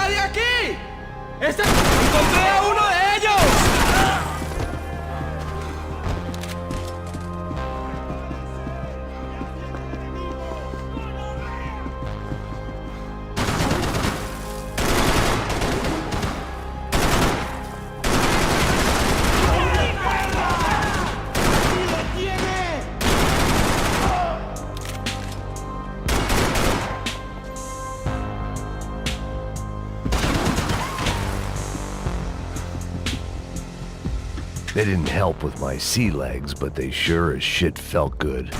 nadie aquí! ¡Encontré a uno de ellos! They didn't help with my sea legs, but they sure as shit felt good.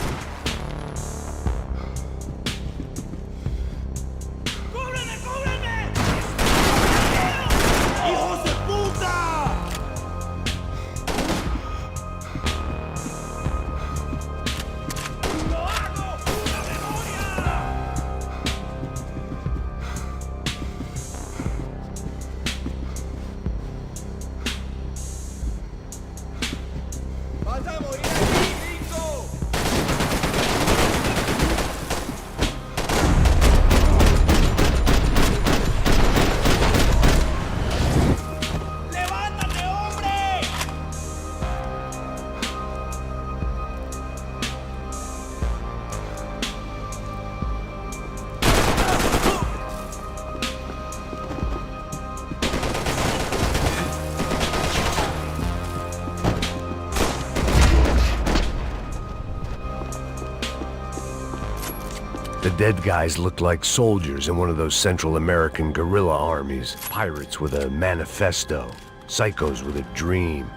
The dead guys looked like soldiers in one of those Central American guerrilla armies. Pirates with a manifesto. Psychos with a dream.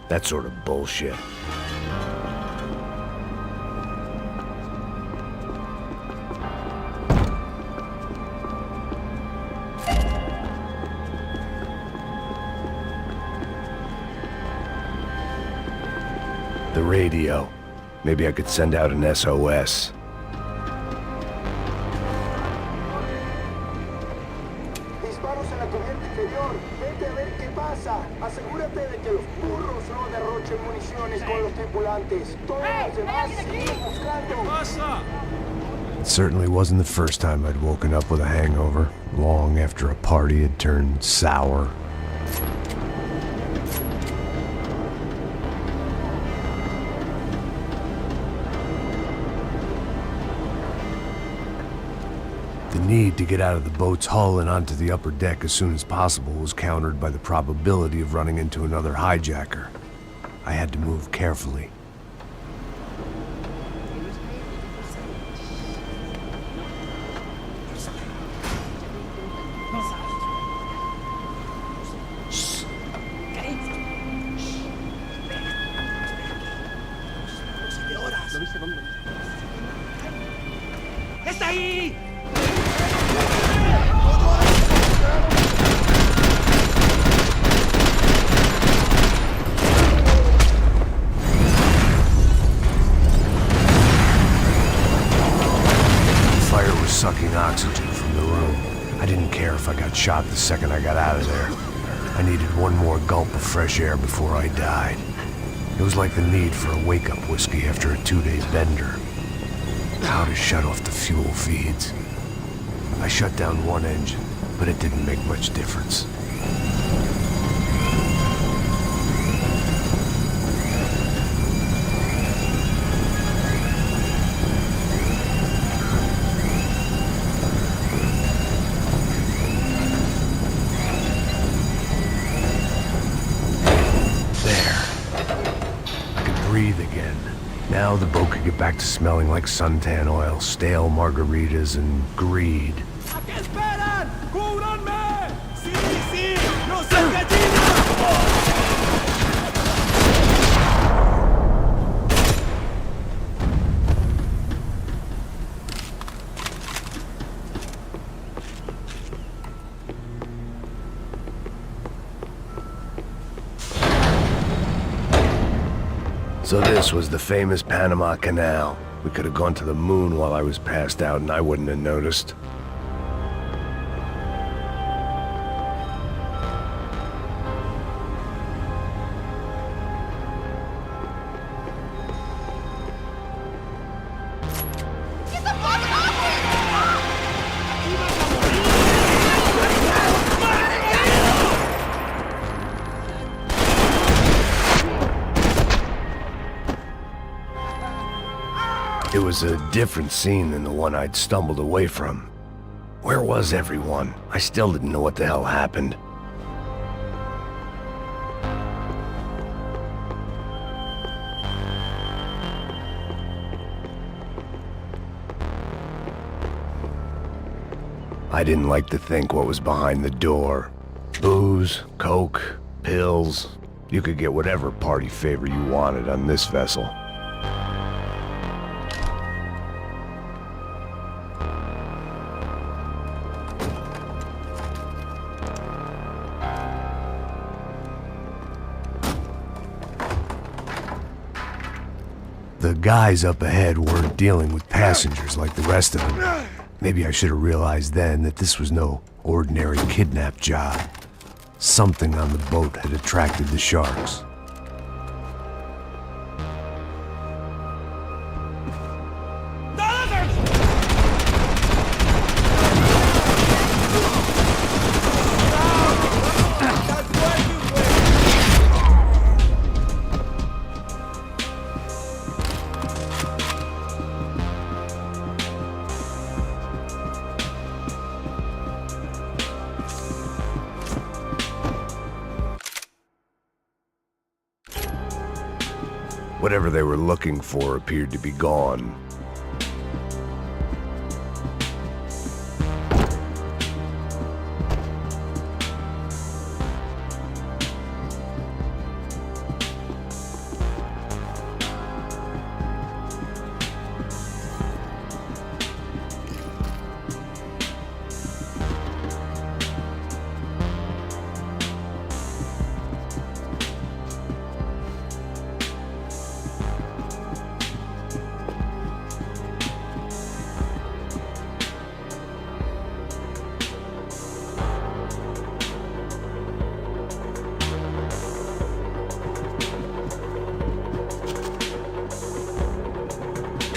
That sort of bullshit. The radio. Maybe I could send out an SOS. Asegúrate de que los burros no derrochen municiones con los tripulantes. Todos los demás siguen buscando. It certainly wasn't the first time I'd woken up with a hangover, long after a party had turned sour. The need to get out of the boat's hull and onto the upper deck as soon as possible was countered by the probability of running into another hijacker. I had to move carefully. ¡Está ahí! Sucking oxygen from the room. I didn't care if I got shot the second I got out of there. I needed one more gulp of fresh air before I died. It was like the need for a wake-up whiskey after a 2-day bender. How to shut off the fuel feeds. I shut down one engine, but it didn't make much difference. Breathe again. Now the boat could get back to smelling like suntan oil, stale margaritas, and greed. ¿A qué esperan? ¡Cúbranme! ¡Sí, sí! ¡No sean gallinas! So this was the famous Panama Canal. We could have gone to the moon while I was passed out and I wouldn't have noticed. ¡No! It was a different scene than the one I'd stumbled away from. Where was everyone? I still didn't know what the hell happened. I didn't like to think what was behind the door. Booze, coke, pills. You could get whatever party favor you wanted on this vessel. The guys up ahead weren't dealing with passengers like the rest of them. Maybe I should have realized then that this was no ordinary kidnap job. Something on the boat had attracted the sharks. Whatever they were looking for appeared to be gone.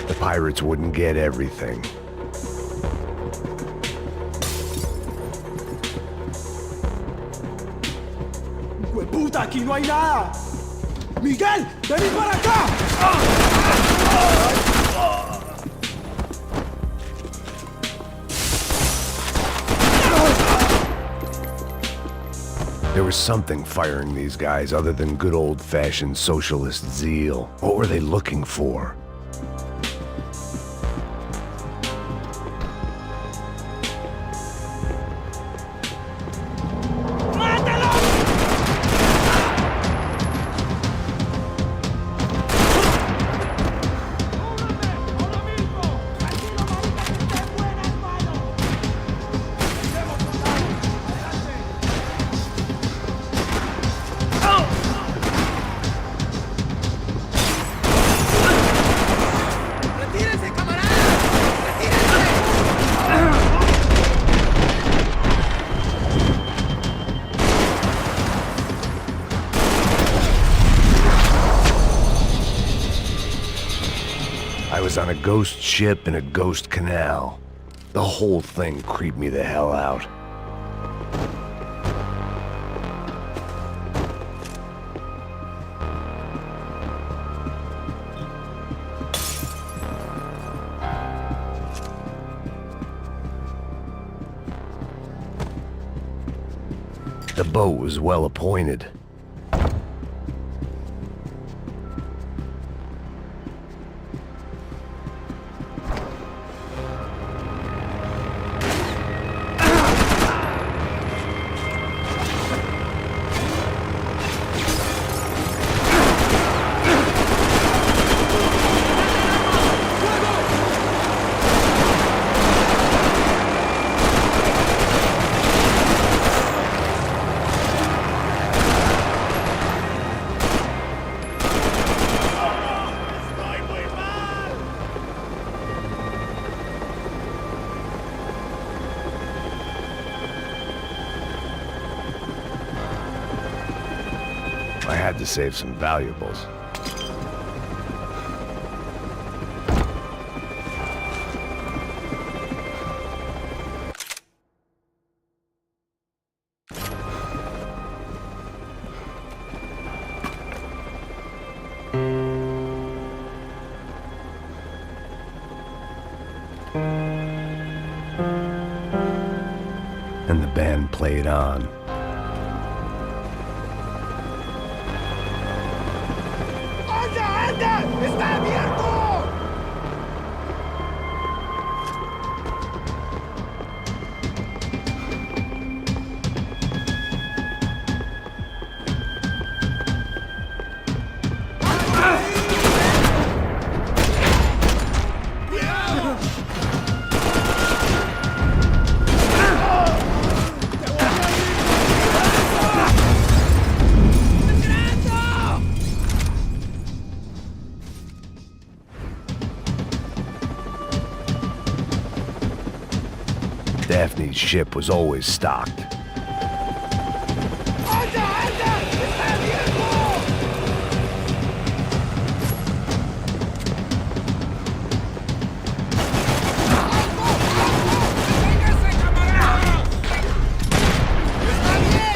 The pirates wouldn't get everything. ¡Hueputa, aquí no hay nada! ¡Miguel, vení para acá! There was something firing these guys other than good old-fashioned socialist zeal. What were they looking for? I was on a ghost ship in a ghost canal. The whole thing creeped me the hell out. The boat was well appointed. I had to save some valuables. and the band played on. ¡Anda, anda! ¡Está abierto! Daphne's ship was always stocked. ¡Anda, anda! ¡Está abierto! ¡Véngase, camaradas! ¡Está bien!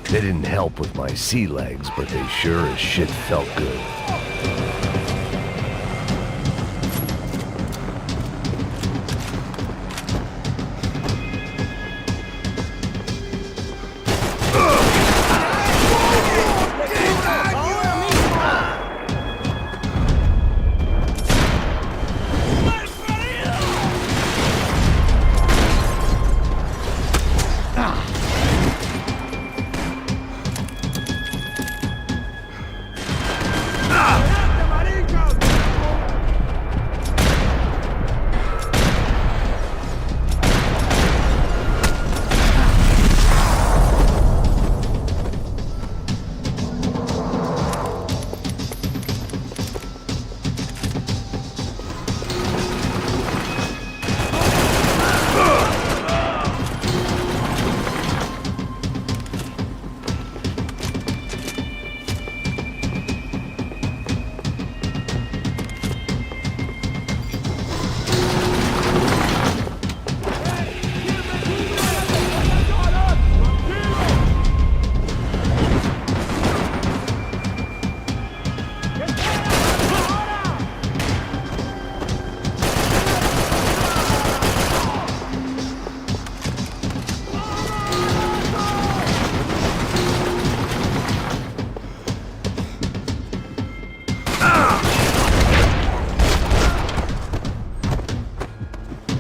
They didn't help with my sea legs, but they sure as shit felt good.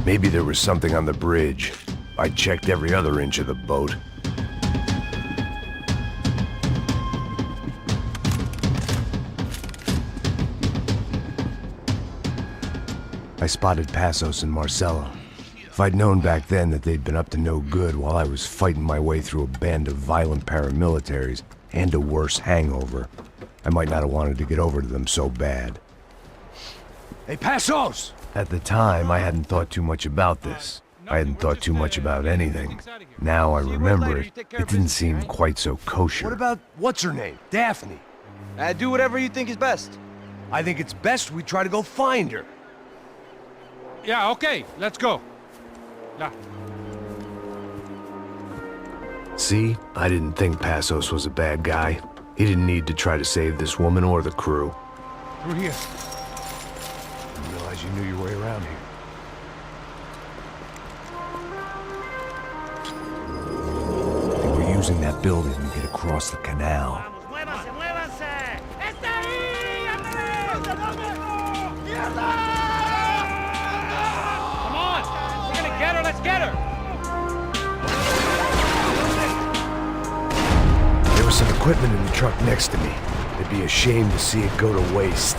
Maybe there was something on the bridge. I checked every other inch of the boat. I spotted Passos and Marcelo. If I'd known back then that they'd been up to no good while I was fighting my way through a band of violent paramilitaries and a worse hangover, I might not have wanted to get over to them so bad. Hey, Passos! At the time, I hadn't thought too much about this. I hadn't thought too much about anything. Now I remember it, it didn't seem quite so kosher. What about, what's her name? Daphne. Do whatever you think is best. I think it's best we try to go find her. Yeah, okay, let's go. Yeah. See? I didn't think Passos was a bad guy. He didn't need to try to save this woman or the crew. Through here. Didn't realize you knew your way around here. They were using that building to get across the canal. ¡Muévanse, muévanse! ¡Está ahí! ¡Mierda! Come on! We're gonna get her, let's get her! There was some equipment in the truck next to me. It'd be a shame to see it go to waste.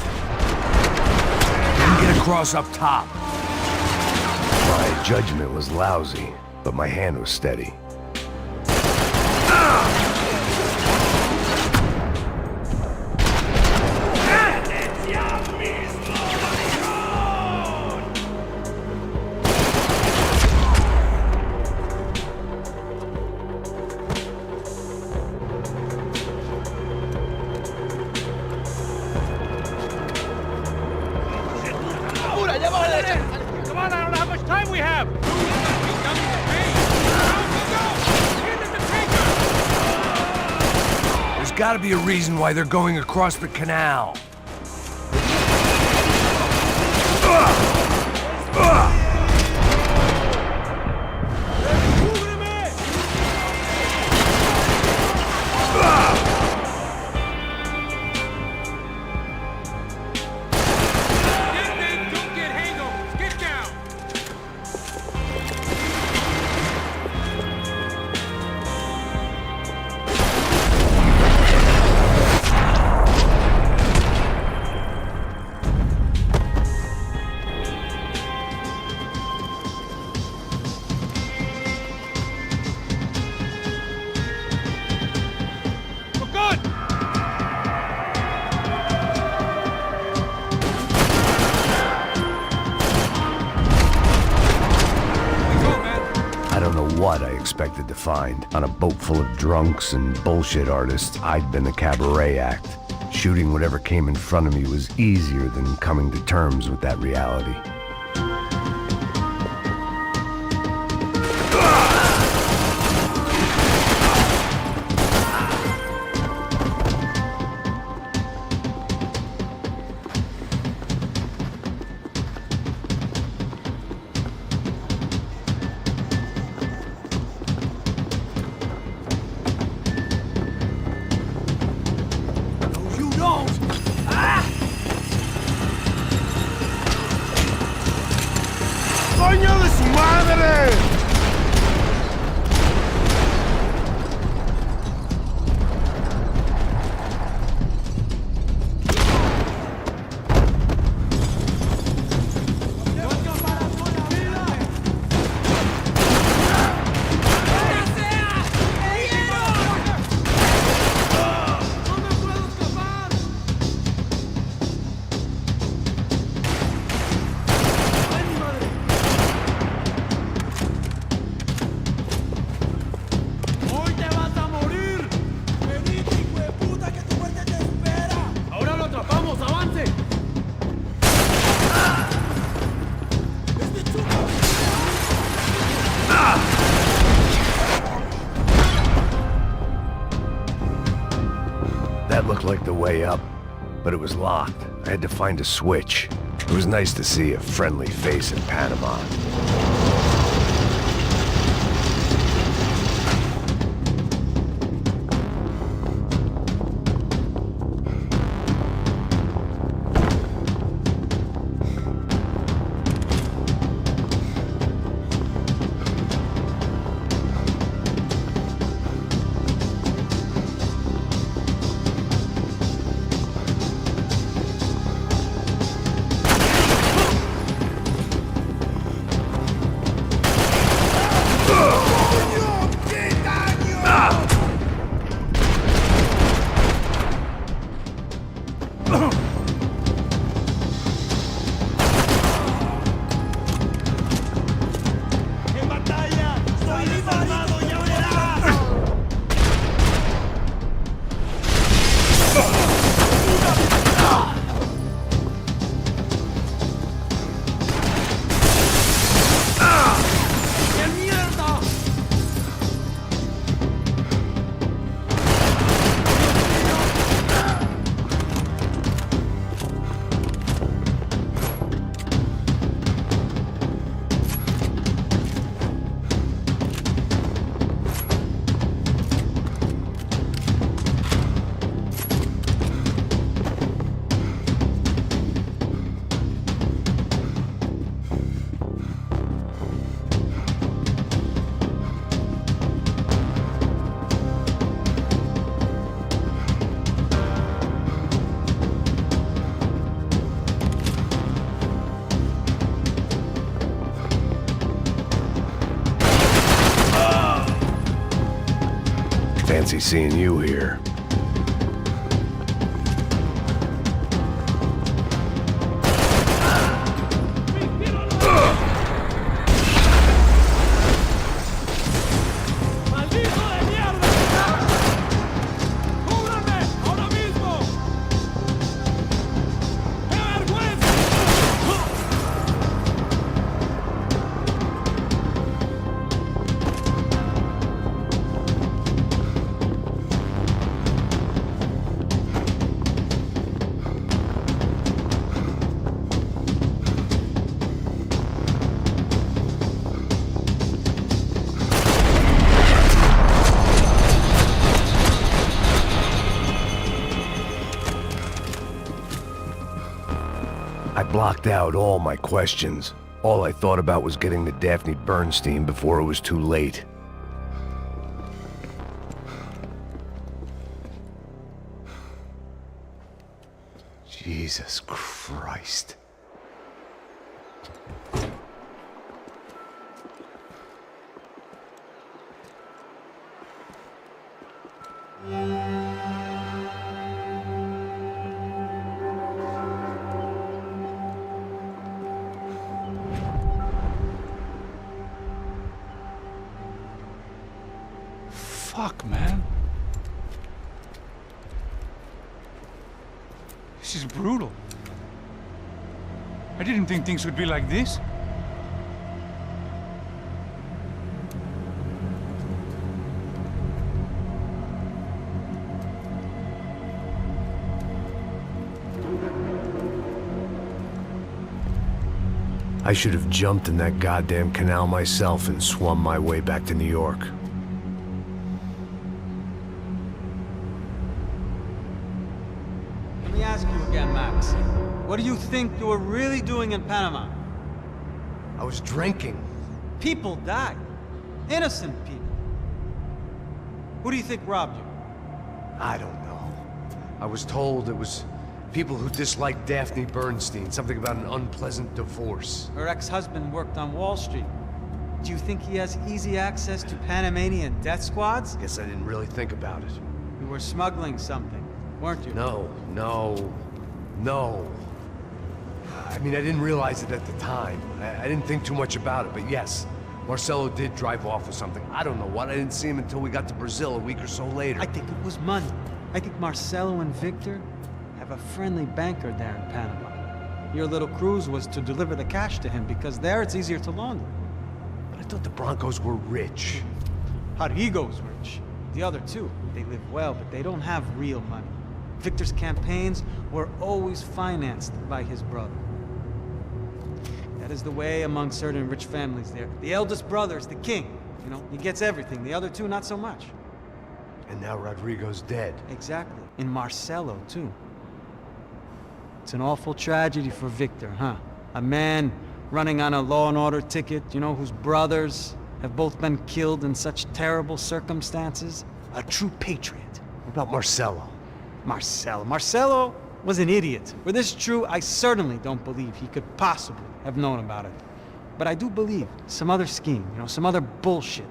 Didn't get across up top. My judgment was lousy, but my hand was steady. gotta be a reason why they're going across the canal. I don't know what I expected to find. On a boat full of drunks and bullshit artists, I'd been the cabaret act. Shooting whatever came in front of me was easier than coming to terms with that reality. ¡Coño de su madre! That looked like the way up, but it was locked. I had to find a switch. It was nice to see a friendly face in Panama. Fancy seeing you here. blocked out all my questions. All I thought about was getting to Daphne Bernstein before it was too late. Jesus Christ. Fuck, man. This is brutal. I didn't think things would be like this. I should have jumped in that goddamn canal myself and swum my way back to New York. Let me ask you again, Max. What do you think you were really doing in Panama? I was drinking. People died. Innocent people. Who do you think robbed you? I don't know. I was told it was people who disliked Daphne Bernstein, something about an unpleasant divorce. Her ex-husband worked on Wall Street. Do you think he has easy access to Panamanian death squads? Guess I didn't really think about it. You were smuggling something, weren't you? No. I mean, I didn't realize it at the time. I didn't think too much about it, but yes, Marcelo did drive off with something. I don't know what. I didn't see him until we got to Brazil a week or so later. I think it was money. I think Marcelo and Victor have a friendly banker there in Panama. Your little cruise was to deliver the cash to him because there it's easier to launder. But I thought the Broncos were rich. Rodrigo's rich. The other two, they live well, but they don't have real money. Victor's campaigns were always financed by his brother. That is the way among certain rich families there. The eldest brother is the king. You know, he gets everything. The other two, not so much. And now Rodrigo's dead. Exactly. And Marcelo, too. It's an awful tragedy for Victor, huh? A man running on a law and order ticket, you know, whose brothers have both been killed in such terrible circumstances. A true patriot. What about Marcelo? Marcelo was an idiot. Were this true, I certainly don't believe he could possibly have known about it. But I do believe some other scheme, you know, some other bullshit.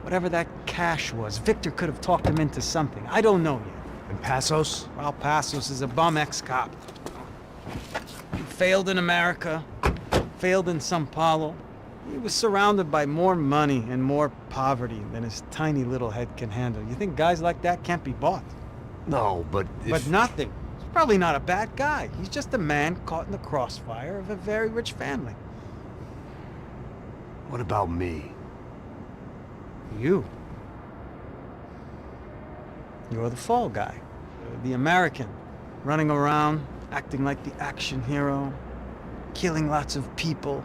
Whatever that cash was, Victor could have talked him into something. I don't know yet. And Passos? Well, Passos is a bum ex-cop. He failed in America, failed in Sao Paulo. He was surrounded by more money and more poverty than his tiny little head can handle. You think guys like that can't be bought? No, but But nothing. He's probably not a bad guy. He's just a man caught in the crossfire of a very rich family. What about me? You. You're the fall guy. You're the American. Running around, acting like the action hero. Killing lots of people.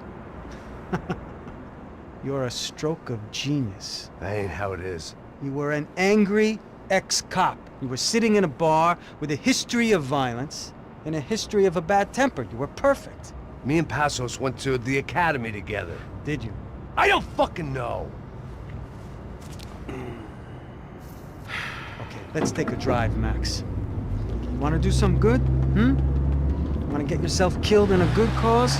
You're a stroke of genius. That ain't how it is. You were an angry ex-cop. You were sitting in a bar with a history of violence and a history of a bad temper. You were perfect. Me and Passos went to the academy together. Did you? I don't fucking know. Okay, let's take a drive, Max. You want to do some good? Want to get yourself killed in a good cause?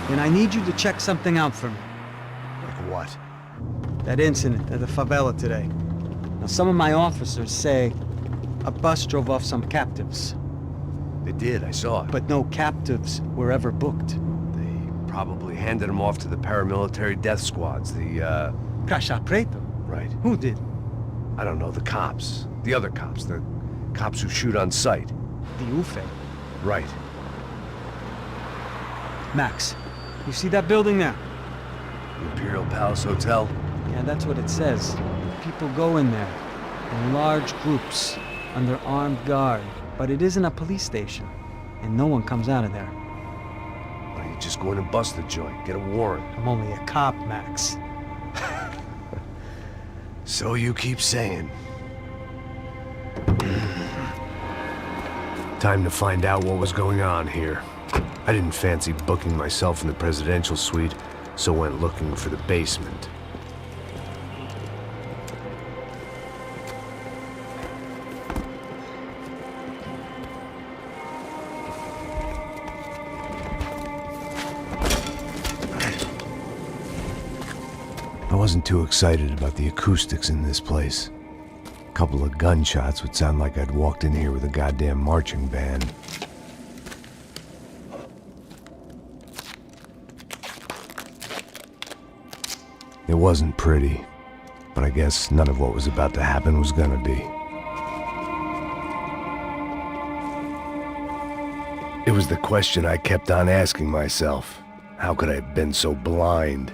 Then I need you to check something out for me. Like what? That incident at the favela today. Now, some of my officers say a bus drove off some captives. They did, I saw it. But no captives were ever booked. They probably handed them off to the paramilitary death squads, the, Caixa Preto? Right. Who did? I don't know, the cops. The other cops. The cops who shoot on sight. The UFE. Right. Max, you see that building there? The Imperial Palace Hotel? Yeah, that's what it says. People go in there in large groups under armed guard. But it isn't a police station, and no one comes out of there. Why don't you just go in and bust the joint? Get a warrant. I'm only a cop, Max. So you keep saying. Time to find out what was going on here. I didn't fancy booking myself in the presidential suite, so went looking for the basement. I wasn't too excited about the acoustics in this place. A couple of gunshots would sound like I'd walked in here with a goddamn marching band. It wasn't pretty, but I guess none of what was about to happen was gonna be. It was the question I kept on asking myself. How could I have been so blind?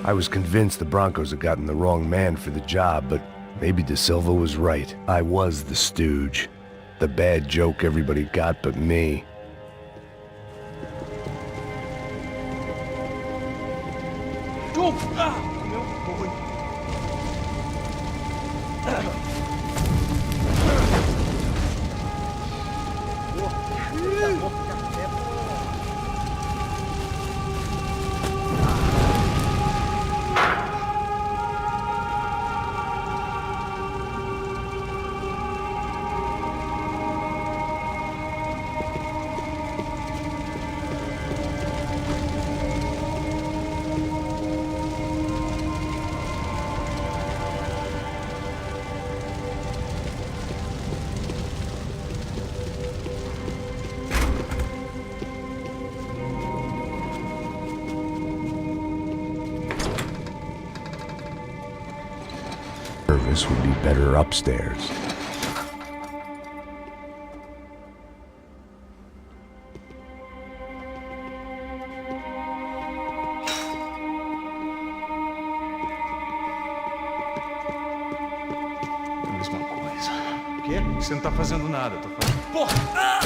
I was convinced the Broncos had gotten the wrong man for the job, but maybe De Silva was right. I was the stooge. The bad joke everybody got but me. Service would be better upstairs. Mesma coisa. O quê? Você não tá fazendo nada, eu tô fazendo. Porra!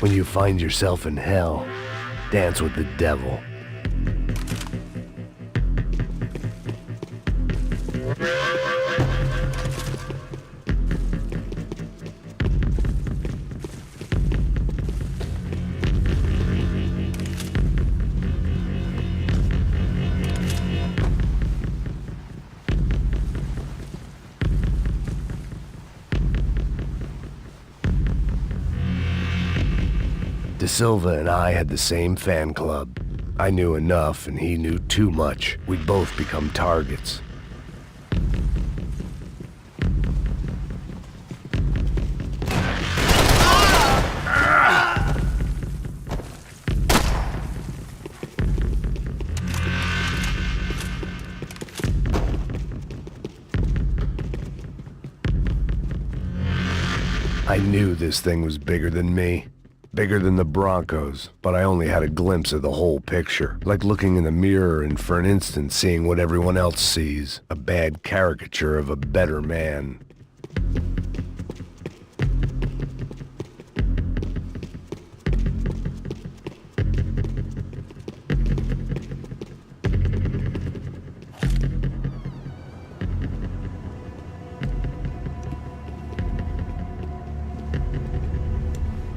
When you find yourself in hell, dance with the devil. De Silva and I had the same fan club. I knew enough and he knew too much. We'd both become targets. I knew this thing was bigger than me. Bigger than the Broncos, but I only had a glimpse of the whole picture. Like looking in the mirror and for an instant seeing what everyone else sees. A bad caricature of a better man.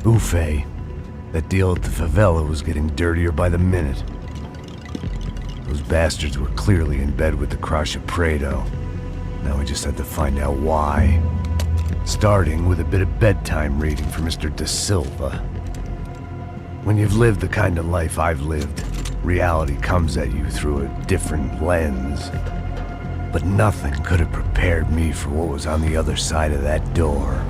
Buffet. That deal at the favela was getting dirtier by the minute. Those bastards were clearly in bed with the Crush of Prado. Now we just had to find out why. Starting with a bit of bedtime reading for Mr. De Silva. When you've lived the kind of life I've lived, reality comes at you through a different lens. But nothing could have prepared me for what was on the other side of that door.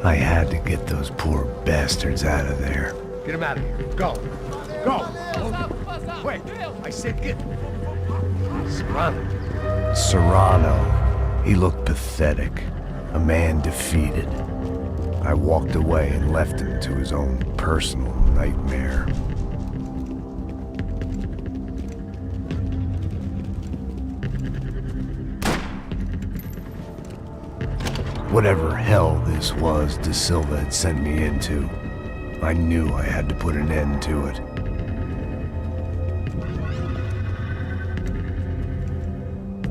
I had to get those poor bastards out of there. Get him out of here. Go. Go. Wait. I said get... Serrano. Serrano. He looked pathetic. A man defeated. I walked away and left him to his own personal nightmare. Whatever hell this was De Silva had sent me into, I knew I had to put an end to it.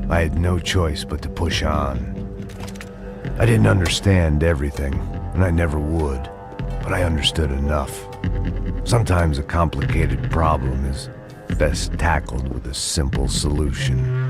I had no choice but to push on. I didn't understand everything, and I never would, but I understood enough. Sometimes a complicated problem is best tackled with a simple solution.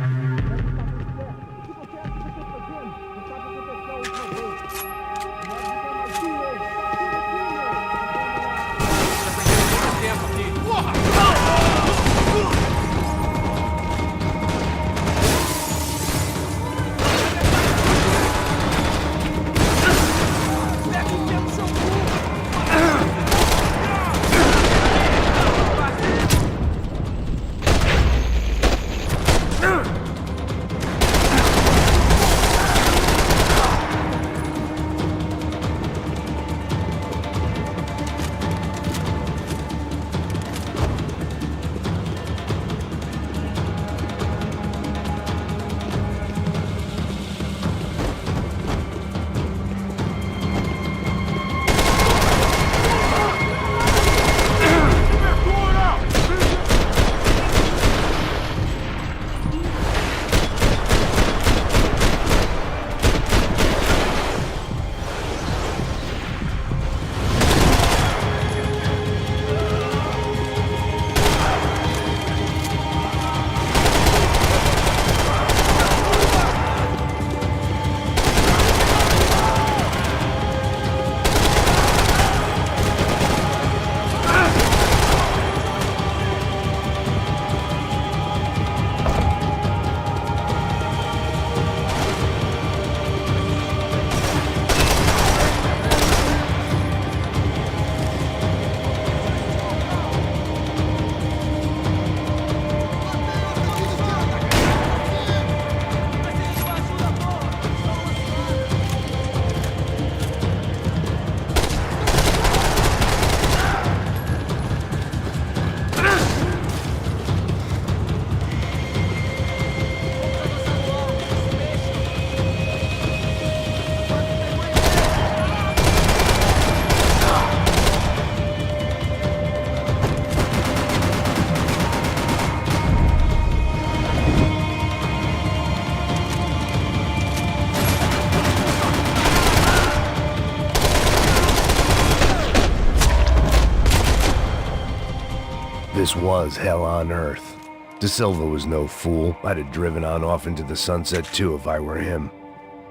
This was hell on earth. De Silva was no fool. I'd have driven on off into the sunset too if I were him.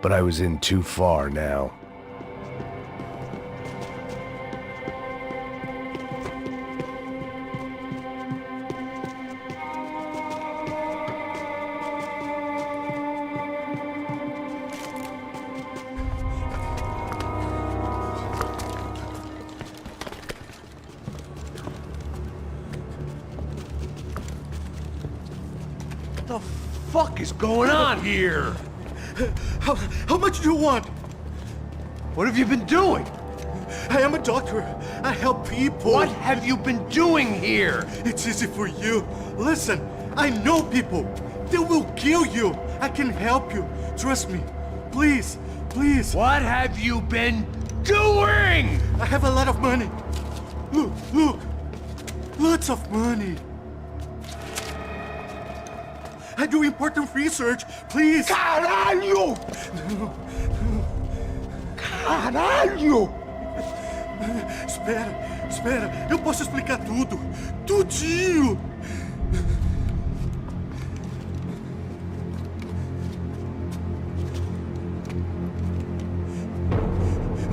But I was in too far now. What the fuck is going on here? How much do you want? What have you been doing? I am a doctor. I help people. What have you been doing here? It's easy for you. Listen, I know people. They will kill you. I can help you. Trust me. Please, please. What have you been doing? I have a lot of money. Look, look. Lots of money. I do important research. Please. Caralho! Caralho! Espera, espera. Eu posso explicar tudo. Tudinho.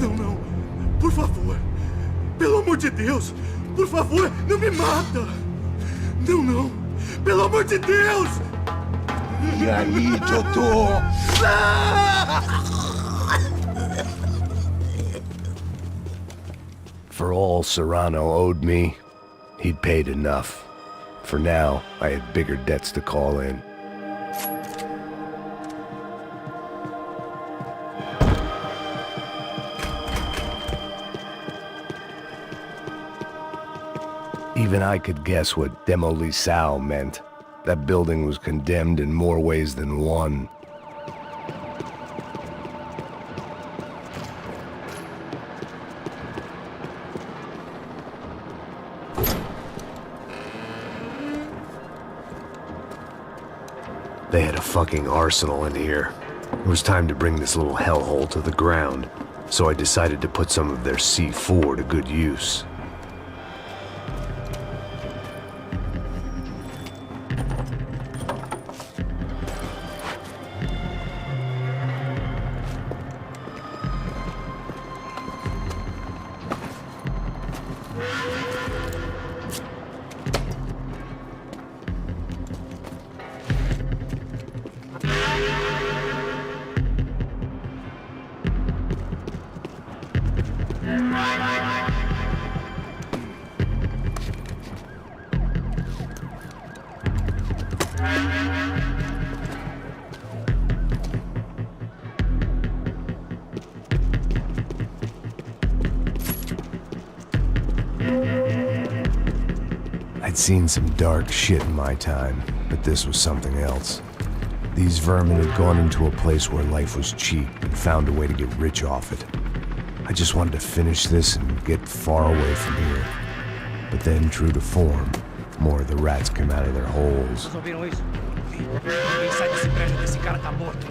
Não, não. Por favor. Pelo amor de Deus. Por favor, não me mata. Não, não. Pelo amor de Deus. E aí, doutor? For all Serrano owed me, he'd paid enough. For now, I had bigger debts to call in. Even I could guess what demolição meant. That building was condemned in more ways than one. They had a fucking arsenal in here. It was time to bring this little hellhole to the ground, so I decided to put some of their C4 to good use. I'd seen some dark shit in my time, but this was something else. These vermin had gone into a place where life was cheap and found a way to get rich off it. I just wanted to finish this and get far away from here. But then, true to form, more of the rats came out of their holes. Vocês ouviram isso? Ninguém sai desse prédio que esse cara tá morto.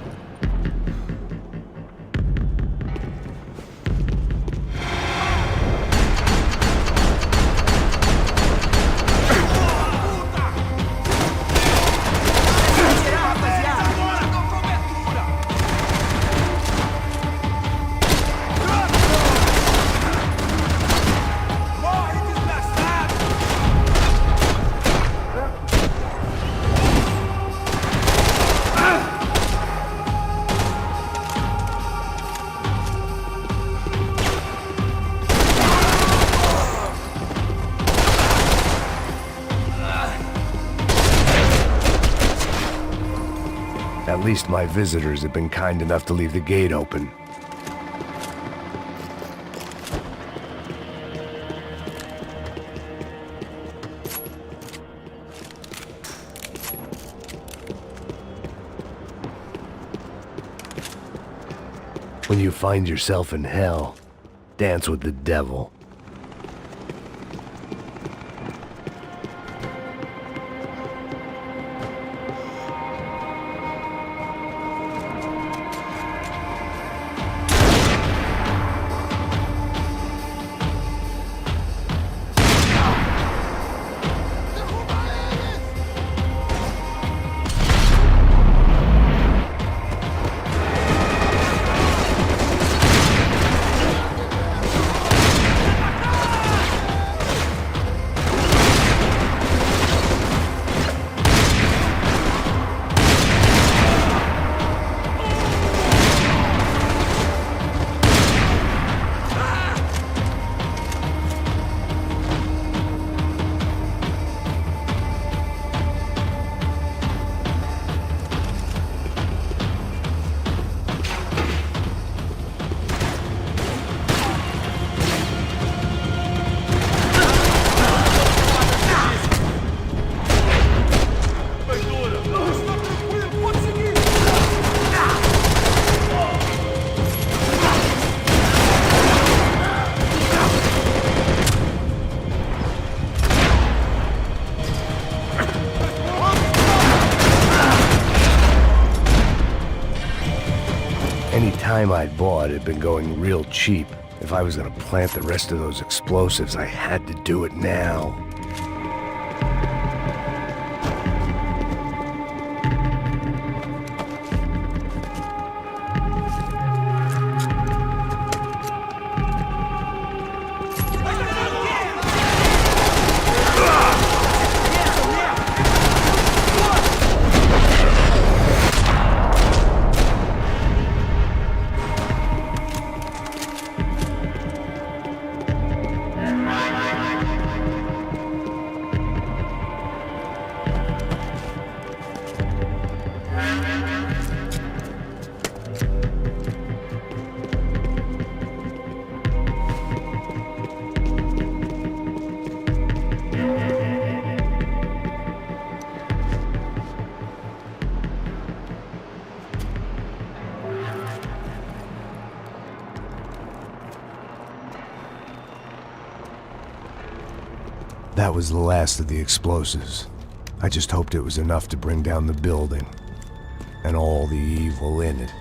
At least my visitors had been kind enough to leave the gate open. When you find yourself in hell, dance with the devil. time I'd bought had been going real cheap. If I was gonna plant the rest of those explosives, I had to do it now. That was the last of the explosives. I just hoped it was enough to bring down the building and all the evil in it.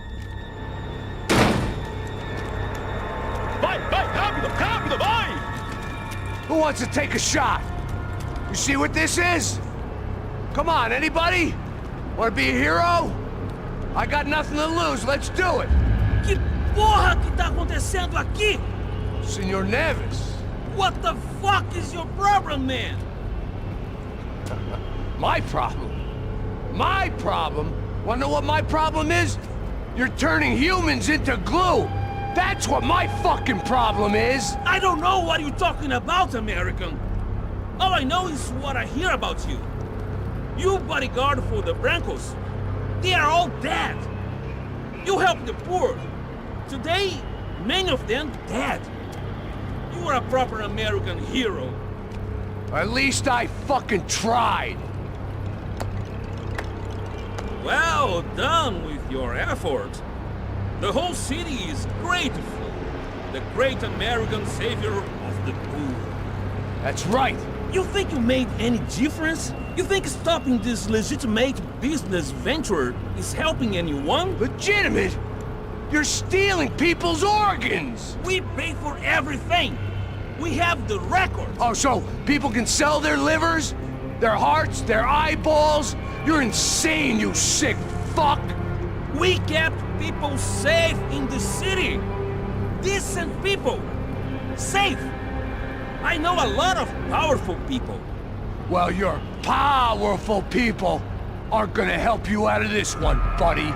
Vai, vai, rápido, rápido, vai! Who wants to take a shot? You see what this is? Come on, anybody? Want to be a hero? I got nothing to lose, let's do it! Que porra que tá acontecendo aqui? Senor Neves. What the fuck is your problem, man? My problem? My problem? Wanna know what my problem is? You're turning humans into glue! That's what my fucking problem is! I don't know what you're talking about, American. All I know is what I hear about you. You bodyguard for the Brancos. They are all dead. You help the poor. Today, many of them dead. You are a proper American hero. At least I fucking tried! Well done with your effort. The whole city is grateful. The great American savior of the poor. That's right! You think you made any difference? You think stopping this legitimate business venture is helping anyone? Legitimate? You're stealing people's organs! We pay for everything. We have the record. Oh, so people can sell their livers? Their hearts? Their eyeballs? You're insane, you sick fuck! We kept people safe in the city. Decent people. Safe. I know a lot of powerful people. Well, your powerful people aren't gonna help you out of this one, buddy.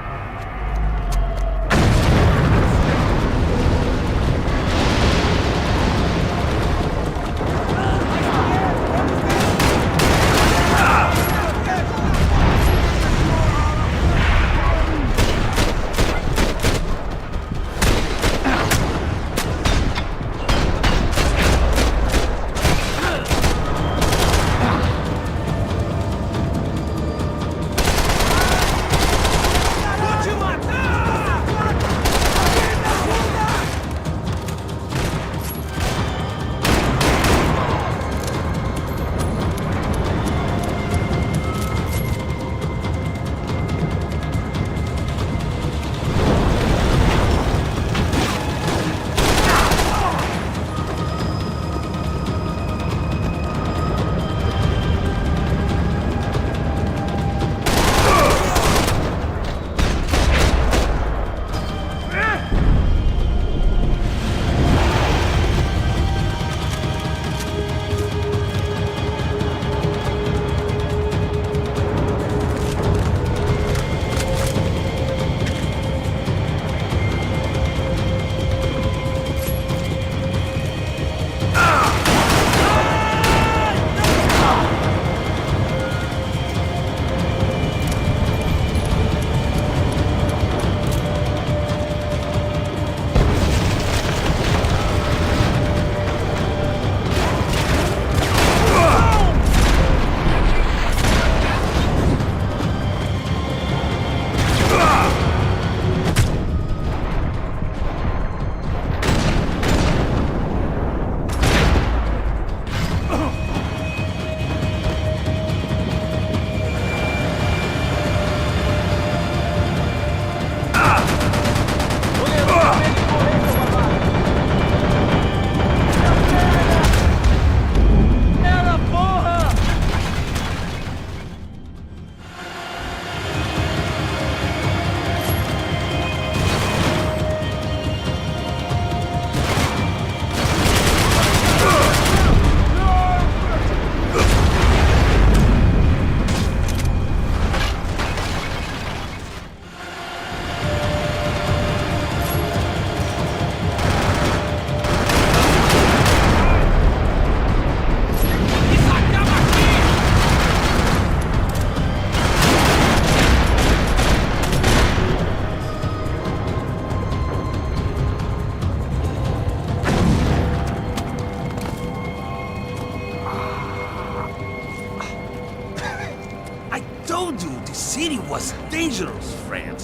told you the city was dangerous, friend.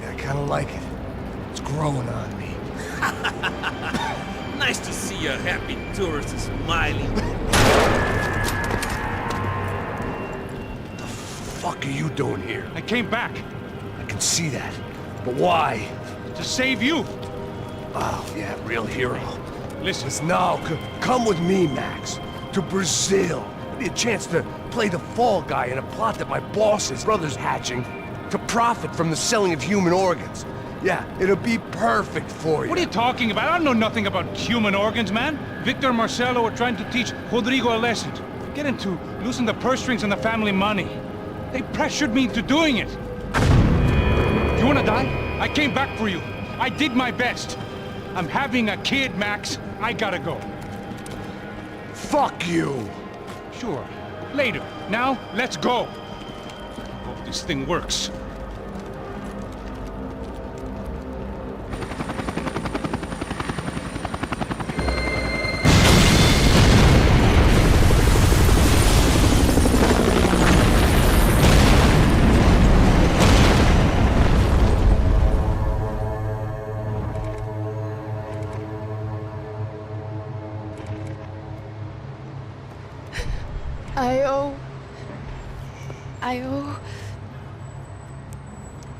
Yeah, I kinda like it. It's growing on me. Nice to see a happy tourist smiling. The fuck are you doing here? I came back I can see that. But why? to save you. Oh, yeah, real hero. Listen, No, come with me, Max. To Brazil. Give me a chance to play the fall guy in a plot that my boss's brother's hatching to profit from the selling of human organs. Yeah, it'll be perfect for you. what are you talking about? I don't know nothing about human organs, man. Victor and Marcelo are trying to teach Rodrigo a lesson. Get him to loosen the purse strings on the family money. They pressured me into doing it. You wanna die? I came back for you. I did my best. I'm having a kid, Max. I gotta go. Fuck you! Sure. Later. Now, let's go. Hope this thing works.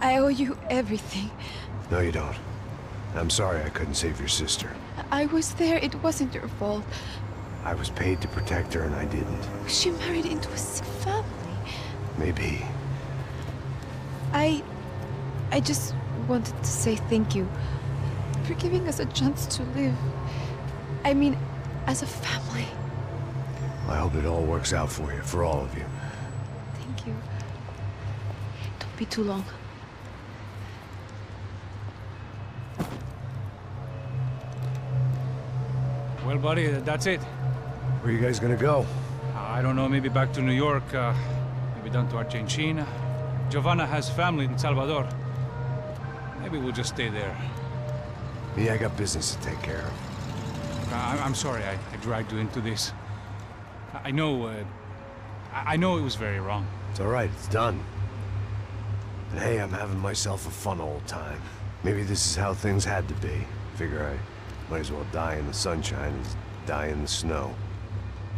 I owe you everything. No, you don't. I'm sorry I couldn't save your sister. I was there. It wasn't your fault. I was paid to protect her and I didn't. She married into a family. Maybe. I just wanted to say thank you for giving us a chance to live. I mean, as a family. I hope it all works out for you, for all of you. Thank you. Don't be too long. Well, buddy, that's it. Where are you guys gonna go? I don't know, maybe back to New York, maybe down to Argentina. Giovanna has family in Salvador. Maybe we'll just stay there. Me, I got business to take care of. I'm sorry I dragged you into this. I know it was very wrong. It's all right, it's done. And hey, I'm having myself a fun old time. Maybe this is how things had to be. Figure I might as well die in the sunshine as die in the snow.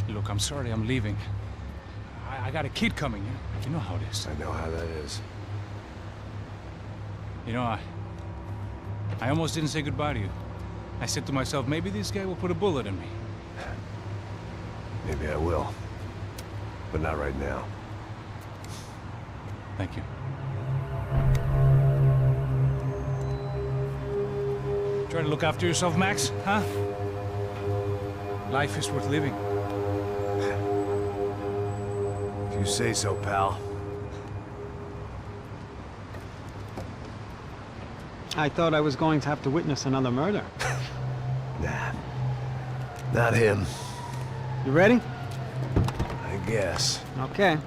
Look, I'm sorry I'm leaving. I got a kid coming, you know how it is. I know how that is. You know, I almost didn't say goodbye to you. I said to myself, maybe this guy will put a bullet in me. Maybe I will. But not right now. Thank you. Try to look after yourself, Max, huh? Life is worth living. If you say so, pal. I thought I was going to have to witness another murder. Nah. Not him. You ready? I guess. Okay.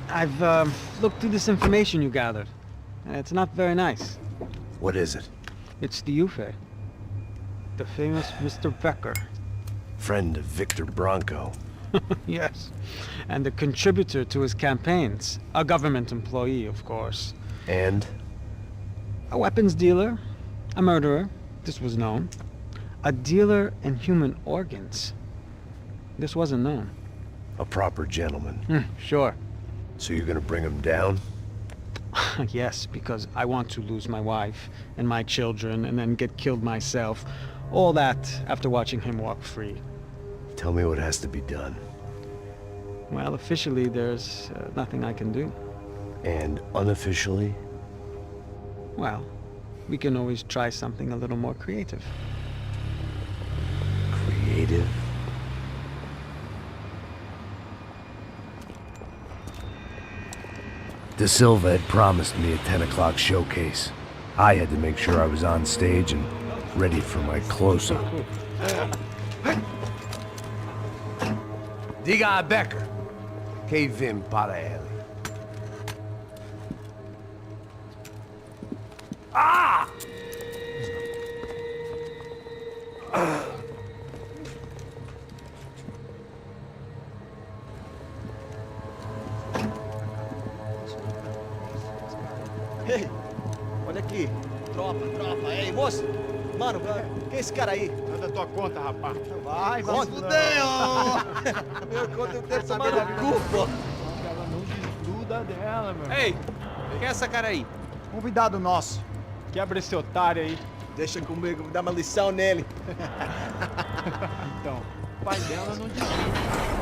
I've looked through this information you gathered, and it's not very nice. What is it? It's the Ufe. The famous Mr. Becker. Friend of Victor Bronco. Yes. And a contributor to his campaigns. A government employee, of course. And? A weapons dealer. A murderer. This was known. A dealer in human organs. This wasn't known. A proper gentleman. Sure. So you're gonna bring him down? Yes, because I want to lose my wife and my children and then get killed myself. All that after watching him walk free. Tell me what has to be done. Well, officially, there's nothing I can do. And unofficially? Well, we can always try something a little more creative. Creative? De Silva had promised me a 10 o'clock showcase. I had to make sure I was on stage and ready for my close-up. Diga a Becker. Que vim para ele. Ah! Ei, olha aqui. Tropa. Ei, moço. Mano, quem é esse cara aí? Manda tua conta, rapaz. Vai fudeu! Meu conta eu quero tomar no cu, pô. Ela não desgruda dela, meu. Ei, quem é essa cara aí? Convidado nosso. Quebra esse otário aí. Deixa comigo, dá uma lição nele. Então, o pai dela não desgruda.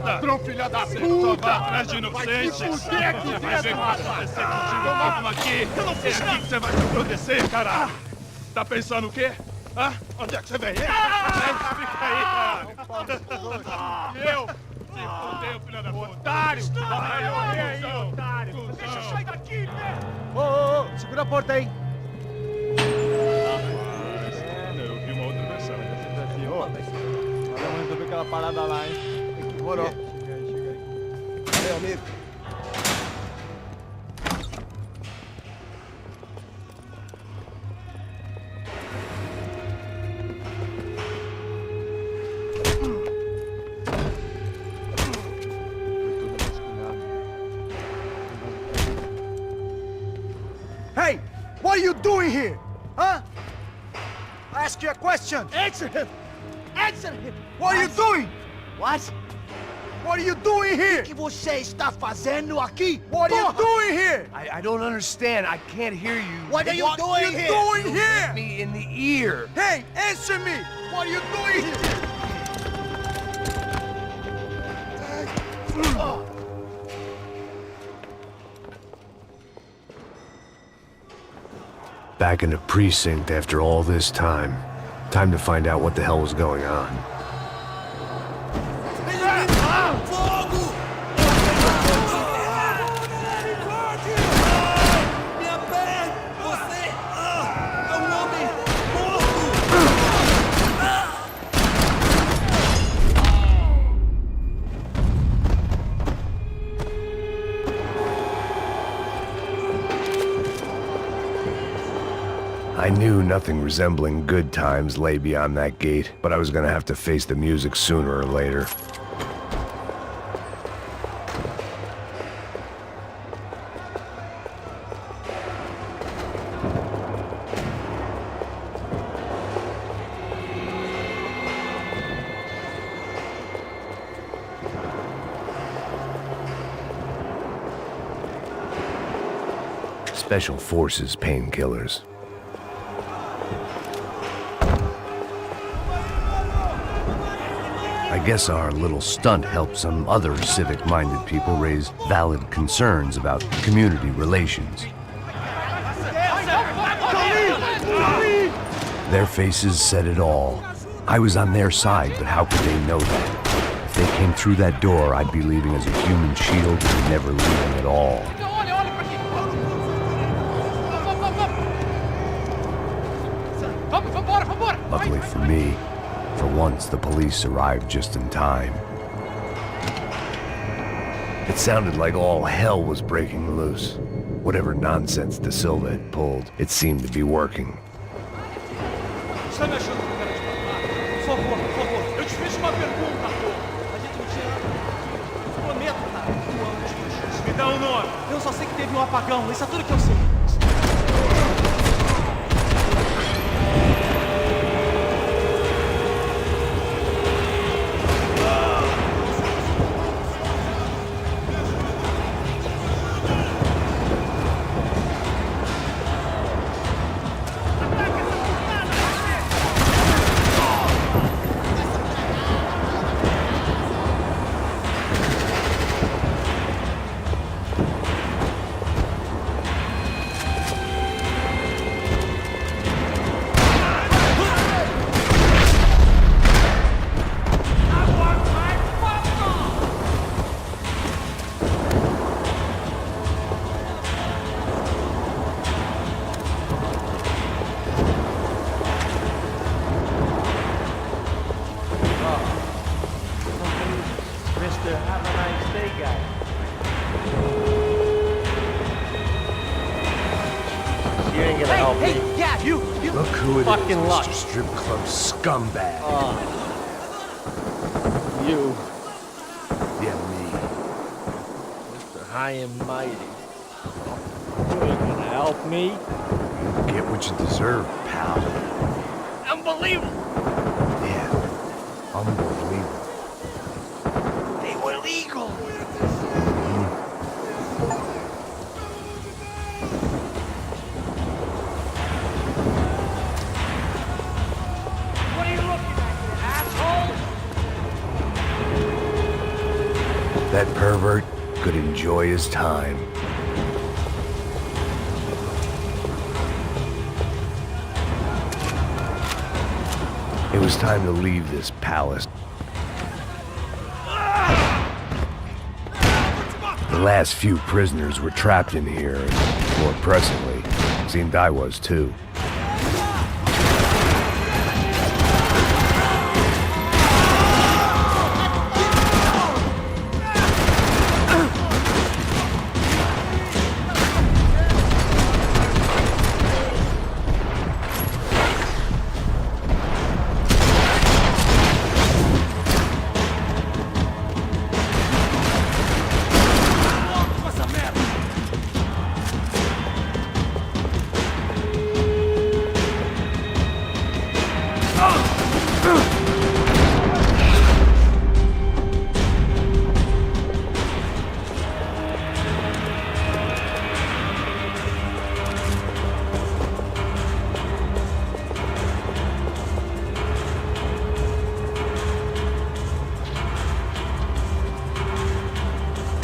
Ladrão, filha da puta! Só vai atrás de inocentes! Vai ver o que vai acontecer contigo mesmo aqui! Eu não fiz nada! Que você vai te acontecer, cara! Tá pensando o quê? Hã? Onde é que você vem? Fica aí, cara! Eu? Se fodeu, filha da puta! Otário! Vai, aí, otário! Deixa eu sair daqui, né? Ô, segura a porta aí. Eu vi uma outra versão. Vamos resolver aquela parada lá, hein? Demorou. Chega aí. Valeu, amigo. Hey! What are you doing here? Huh? I ask you a question. Answer him! Answer him! What are you doing? What? What are you doing here? O que você está fazendo aqui? What are you doing here? I don't understand. I can't hear you. What are you doing here? Doing here? Me in the ear. Hey, answer me! What are you doing here? Back in the precinct after all this time. Time to find out what the hell was going on. I knew nothing resembling good times lay beyond that gate, but I was gonna have to face the music sooner or later. Special Forces painkillers. I guess our little stunt helped some other civic-minded people raise valid concerns about community relations. Their faces said it all. I was on their side, but how could they know that? If they came through that door, I'd be leaving as a human shield and never leaving at all. Luckily for me, for once the police arrived just in time. It sounded like all hell was breaking loose. Whatever nonsense De Silva had pulled, it seemed to be working. Está me achando que eu quero te matar? Por favor, eu te fiz uma pergunta, pô. A gente não tinha nada. Eu prometo, tá? Me dá um nome. Eu só sei que teve um apagão, isso é tudo que eu sei. Look who it is, Mr. Strip Club scumbag. You, Yeah, me. Mr. High and Mighty. You ain't gonna help me. You get what you deserve, pal. Unbelievable! Yeah, unbelievable. They were legal! What are you looking at, you asshole? That pervert could enjoy his time. It was time to leave this palace. The last few prisoners were trapped in here, and more pressingly, it seemed I was too.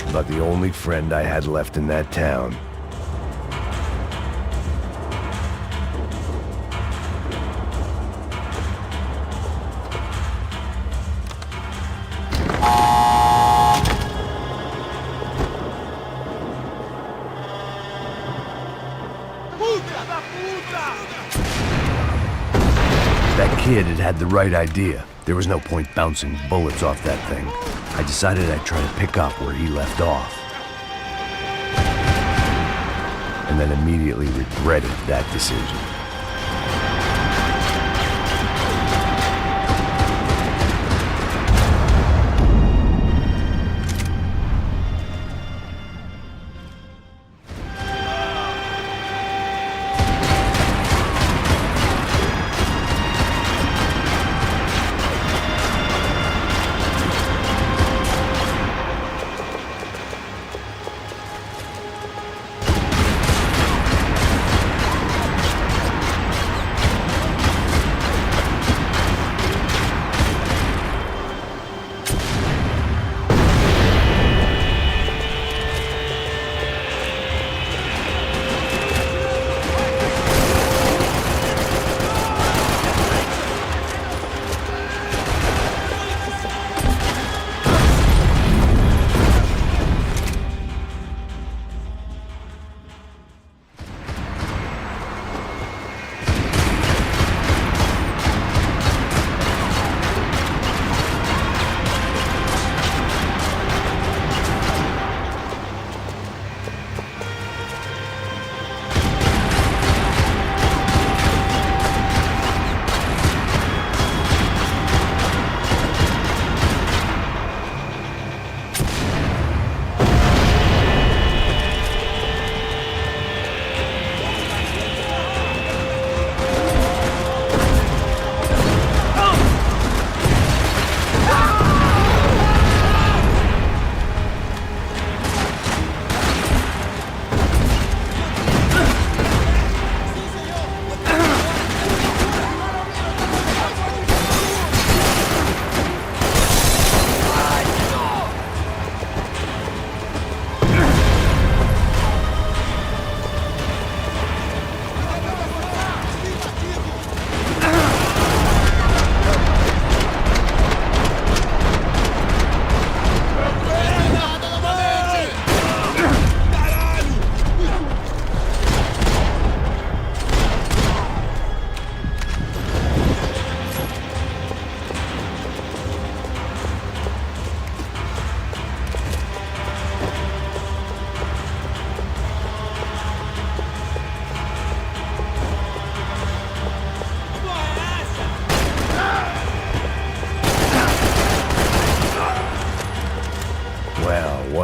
About the only friend I had left in that town. That kid had the right idea. There was no point bouncing bullets off that thing. I decided I'd try to pick up where he left off. And then immediately regretted that decision.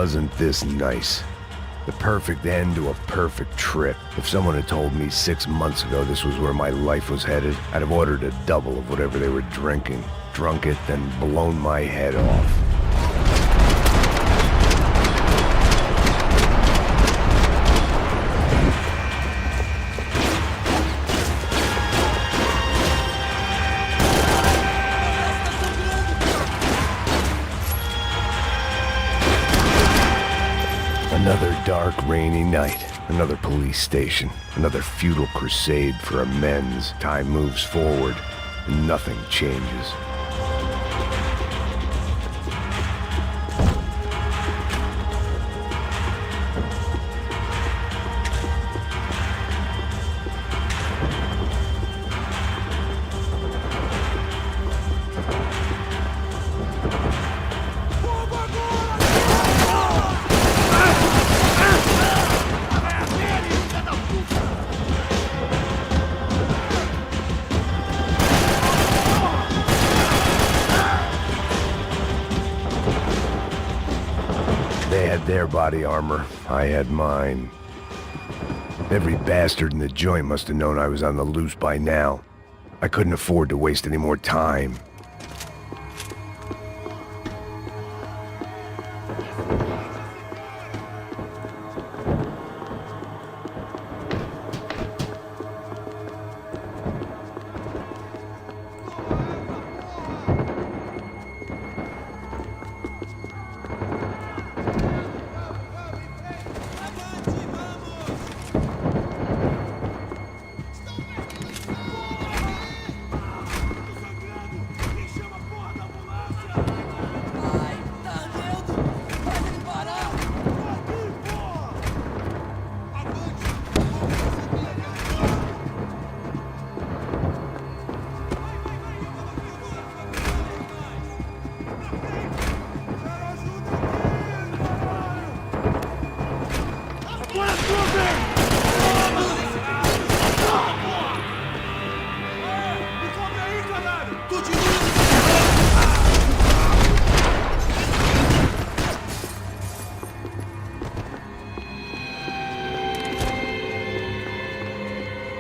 Wasn't this nice? The perfect end to a perfect trip. If someone had told me 6 months ago this was where my life was headed, I'd have ordered a double of whatever they were drinking, drunk it, then blown my head off. Another dark, rainy night. Another police station. Another futile crusade for amends. Time moves forward, and nothing changes. They had their body armor, I had mine. Every bastard in the joint must have known I was on the loose by now. I couldn't afford to waste any more time.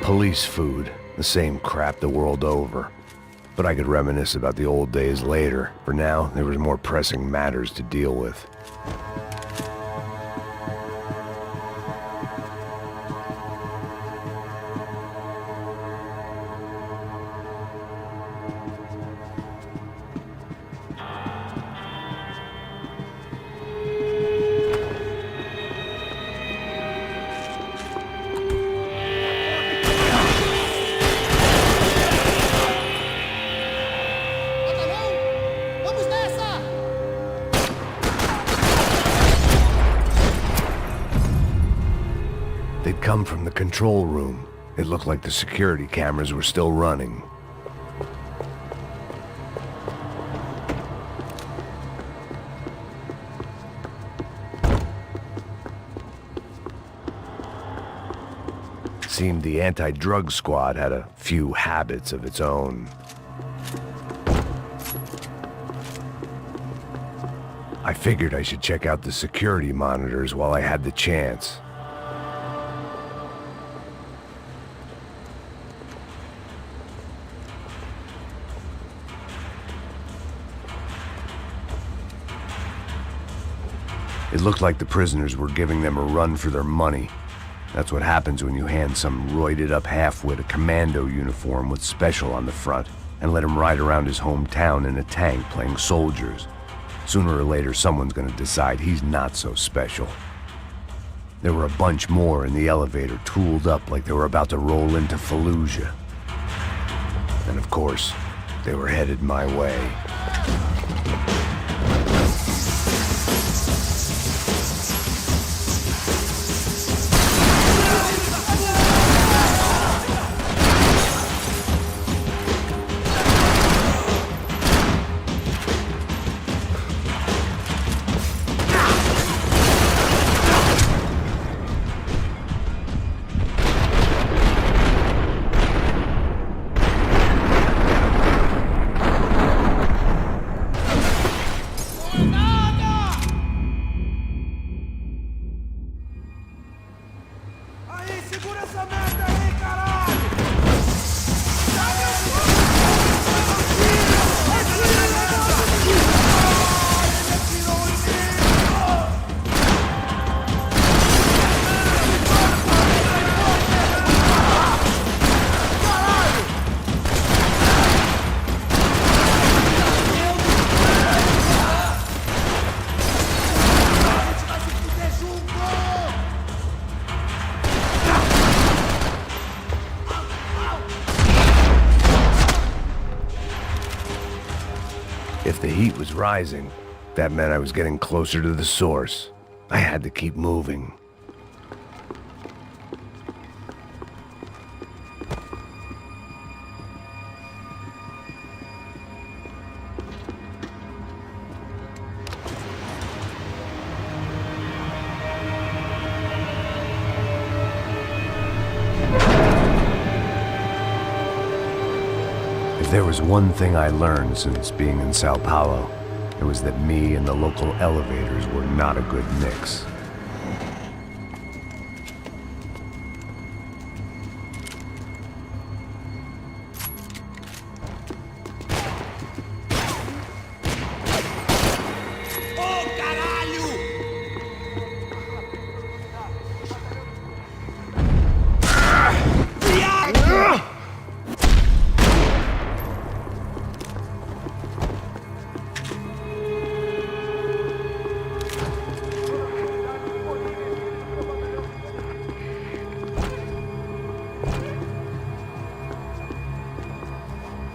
Police food, the same crap the world over. But I could reminisce about the old days later. For now, there was more pressing matters to deal with. They'd come from the control room. It looked like the security cameras were still running. Seemed the anti-drug squad had a few habits of its own. I figured I should check out the security monitors while I had the chance. It looked like the prisoners were giving them a run for their money. That's what happens when you hand some roided-up halfwit a commando uniform with special on the front and let him ride around his hometown in a tank playing soldiers. Sooner or later, someone's gonna decide he's not so special. There were a bunch more in the elevator, tooled up like they were about to roll into Fallujah. And of course, they were headed my way. If the heat was rising, that meant I was getting closer to the source. I had to keep moving. If there was one thing I learned since being in Sao Paulo, it was that me and the local elevators were not a good mix.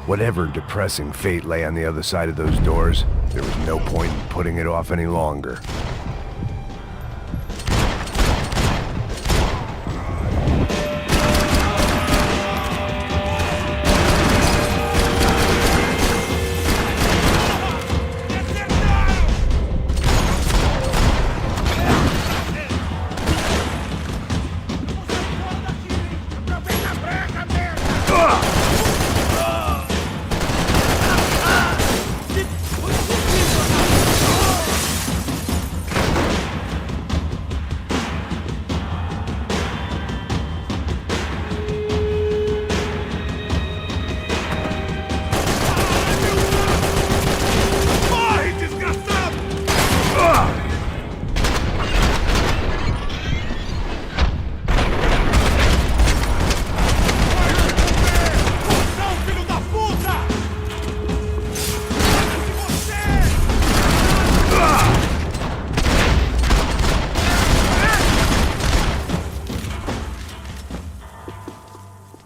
Whatever depressing fate lay on the other side of those doors, there was no point in putting it off any longer.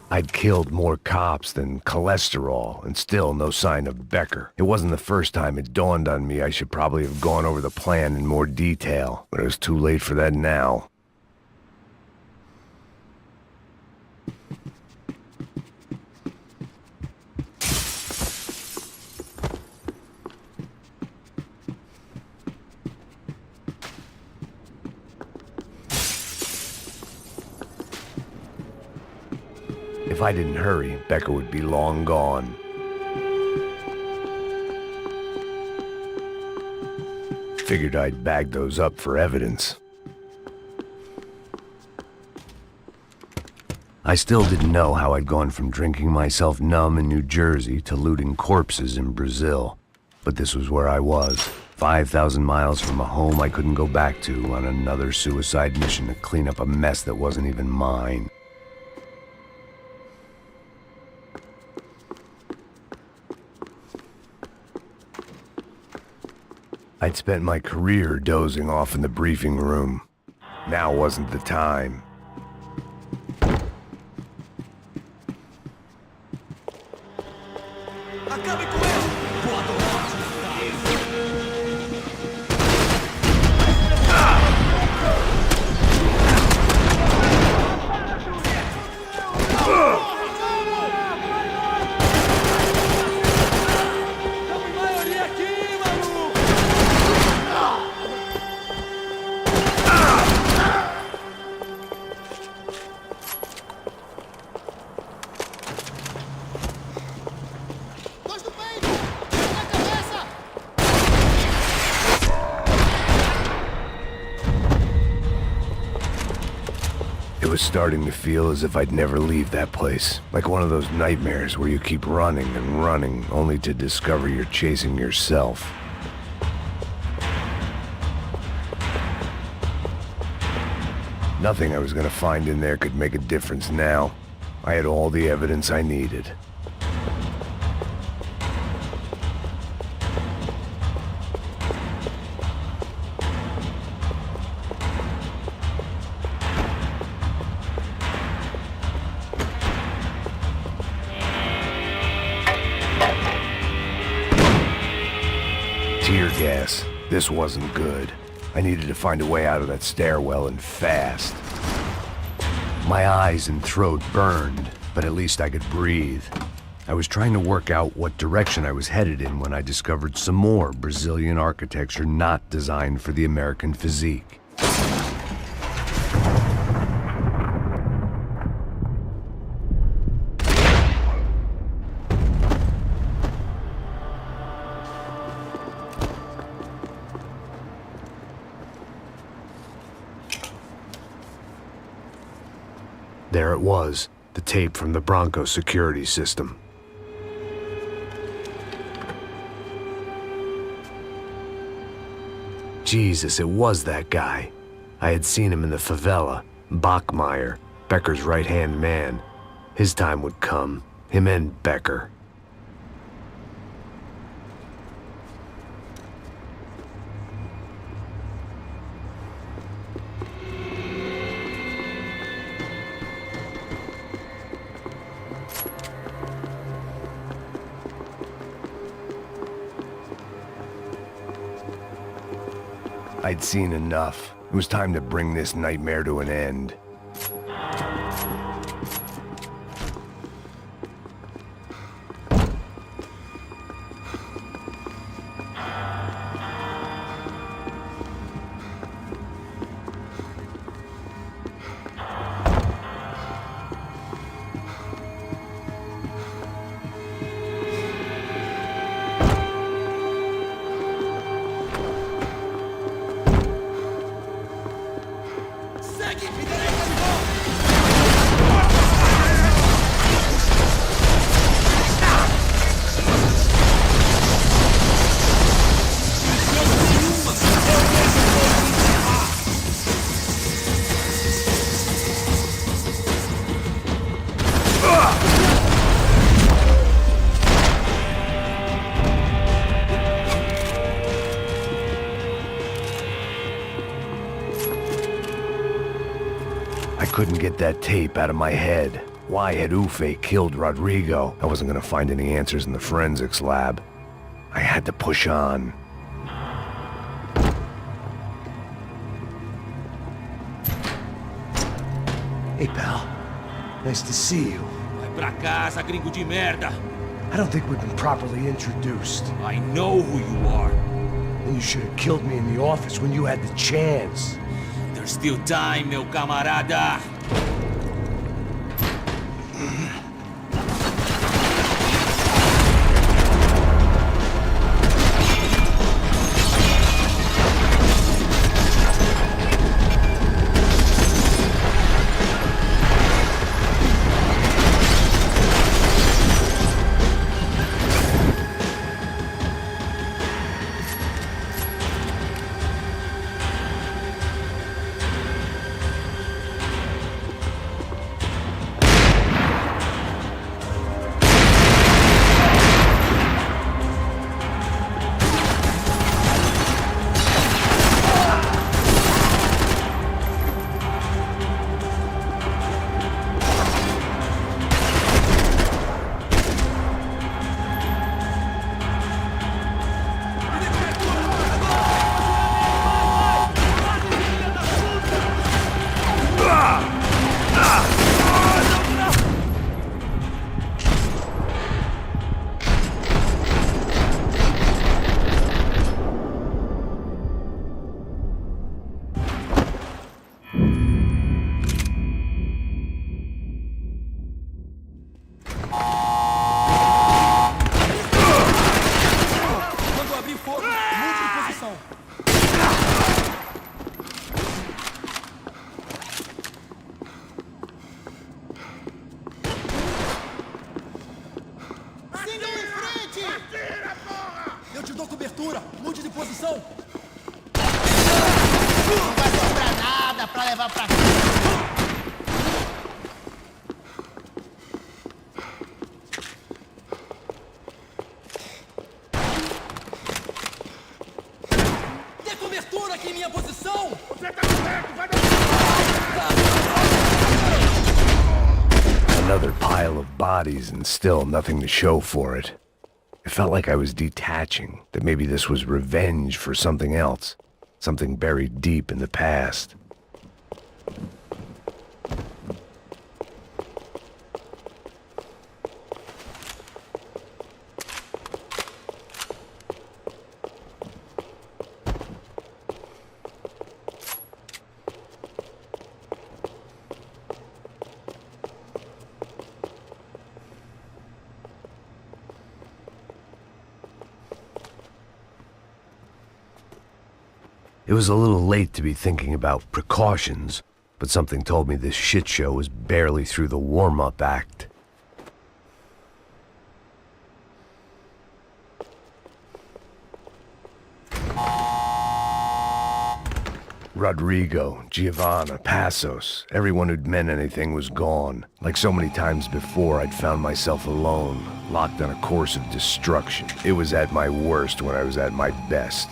I'd killed more cops than cholesterol, and still no sign of Becker. It wasn't the first time it dawned on me I should probably have gone over the plan in more detail, but it was too late for that now. If I didn't hurry, Becker would be long gone. Figured I'd bag those up for evidence. I still didn't know how I'd gone from drinking myself numb in New Jersey to looting corpses in Brazil. But this was where I was, 5,000 miles from a home I couldn't go back to, on another suicide mission to clean up a mess that wasn't even mine. I'd spent my career dozing off in the briefing room. Now wasn't the time. It was starting to feel as if I'd never leave that place. Like one of those nightmares where you keep running and running, only to discover you're chasing yourself. Nothing I was gonna find in there could make a difference now. I had all the evidence I needed. tear gas. This wasn't good. I needed to find a way out of that stairwell and fast. My eyes and throat burned, but at least I could breathe. I was trying to work out what direction I was headed in when I discovered some more Brazilian architecture not designed for the American physique. There it was, the tape from the Bronco security system. Jesus, it was that guy. I had seen him in the favela. Bachmeyer, Becker's right-hand man. His time would come. Him and Becker. I'd seen enough. It was time to bring this nightmare to an end. Couldn't get that tape out of my head. Why had Ufe killed Rodrigo? I wasn't gonna find any answers in the forensics lab. I had to push on. Hey, pal. Nice to see you. Vai pra casa, gringo de merda. I don't think we've been properly introduced. I know who you are. Then you should have killed me in the office when you had the chance. There's still time, meu camarada. Another pile of bodies and still nothing to show for it. It felt like I was detaching, that maybe this was revenge for something else, something buried deep in the past. It was a little late to be thinking about precautions, but something told me this shit show was barely through the warm-up act. Rodrigo, Giovanna, Passos, everyone who'd meant anything was gone. Like so many times before, I'd found myself alone, locked on a course of destruction. It was at my worst when I was at my best.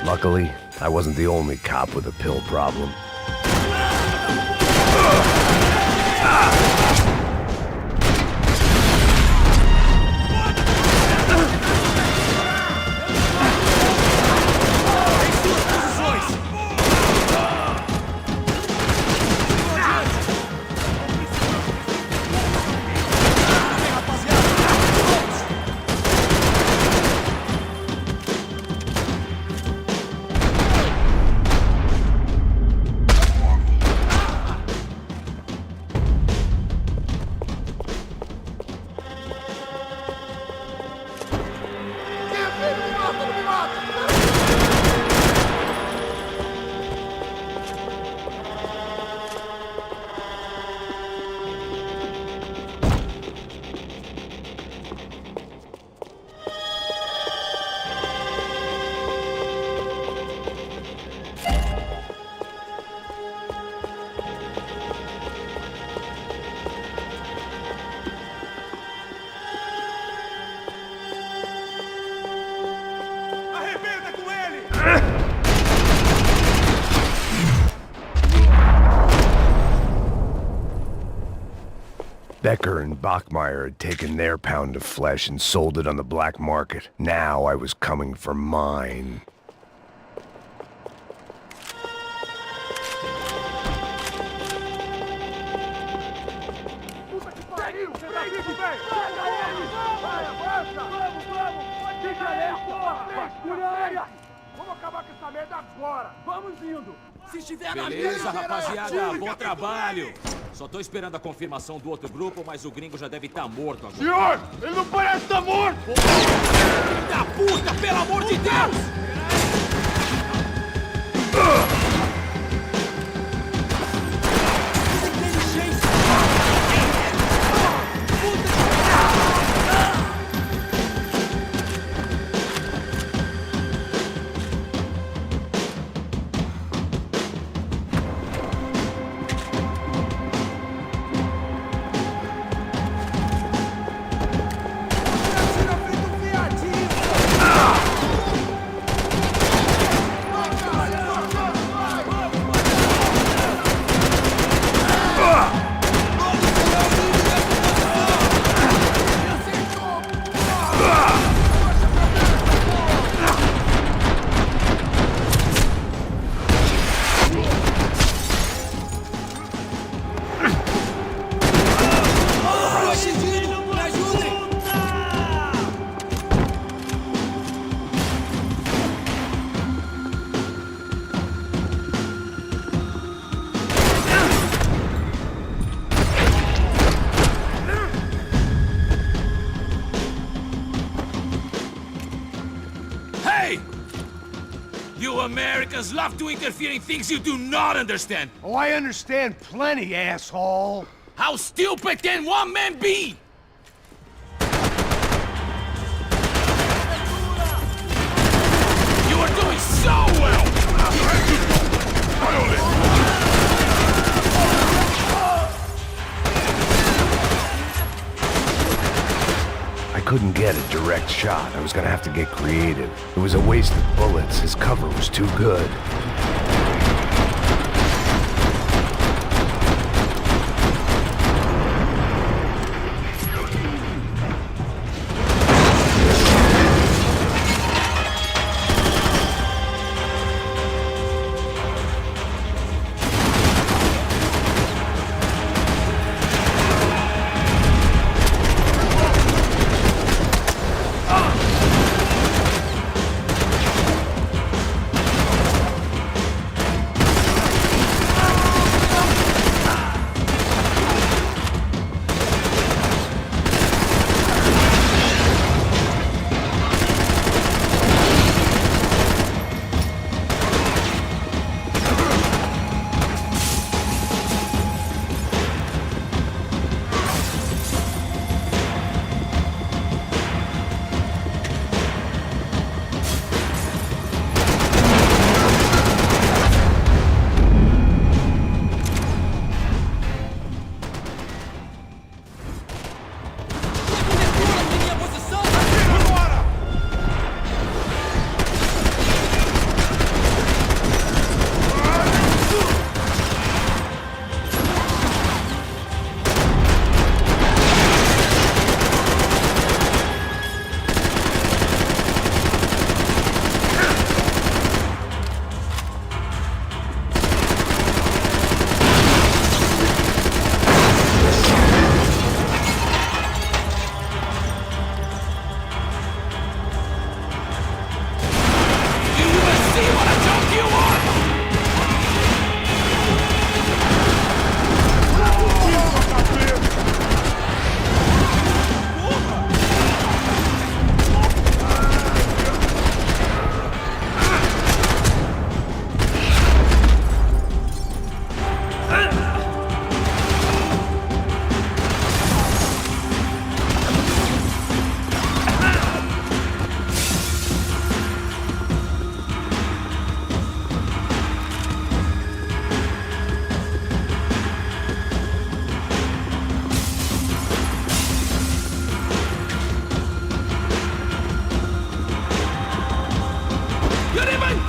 Luckily, I wasn't the only cop with a pill problem. Becker and Bachmeyer had taken their pound of flesh and sold it on the black market. Now I was coming for mine. Beleza, rapaziada, bom trabalho. Só tô esperando a confirmação do outro grupo, mas o gringo já deve estar morto agora. Senhor, ele não parece estar morto! Filho da puta, pelo amor de Deus! Americans love to interfere in things you do not understand. Oh, I understand plenty, asshole. How stupid can one man be? You are doing so well! I couldn't get a direct shot. I was gonna have to get creative. It was a waste of bullets. His cover was too good.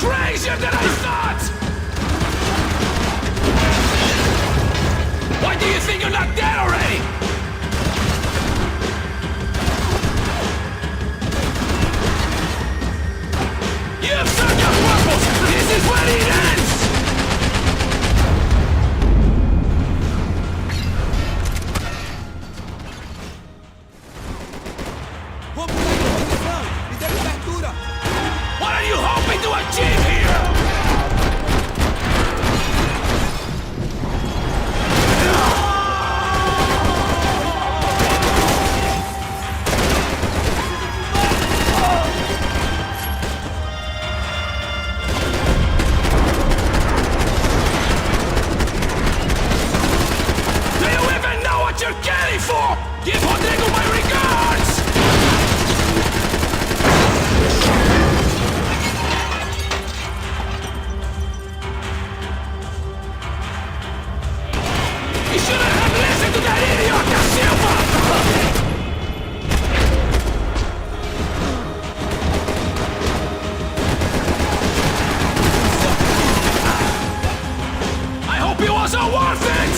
crazier than I thought! Why do you think you're not dead already? You have served your purpose! This is where it ends! What are you hoping to achieve here? Do you even know what you're getting for? Give Rodrigo my regards! You shouldn't have listened to that idiot, Da Silva! I hope it wasn't worth it!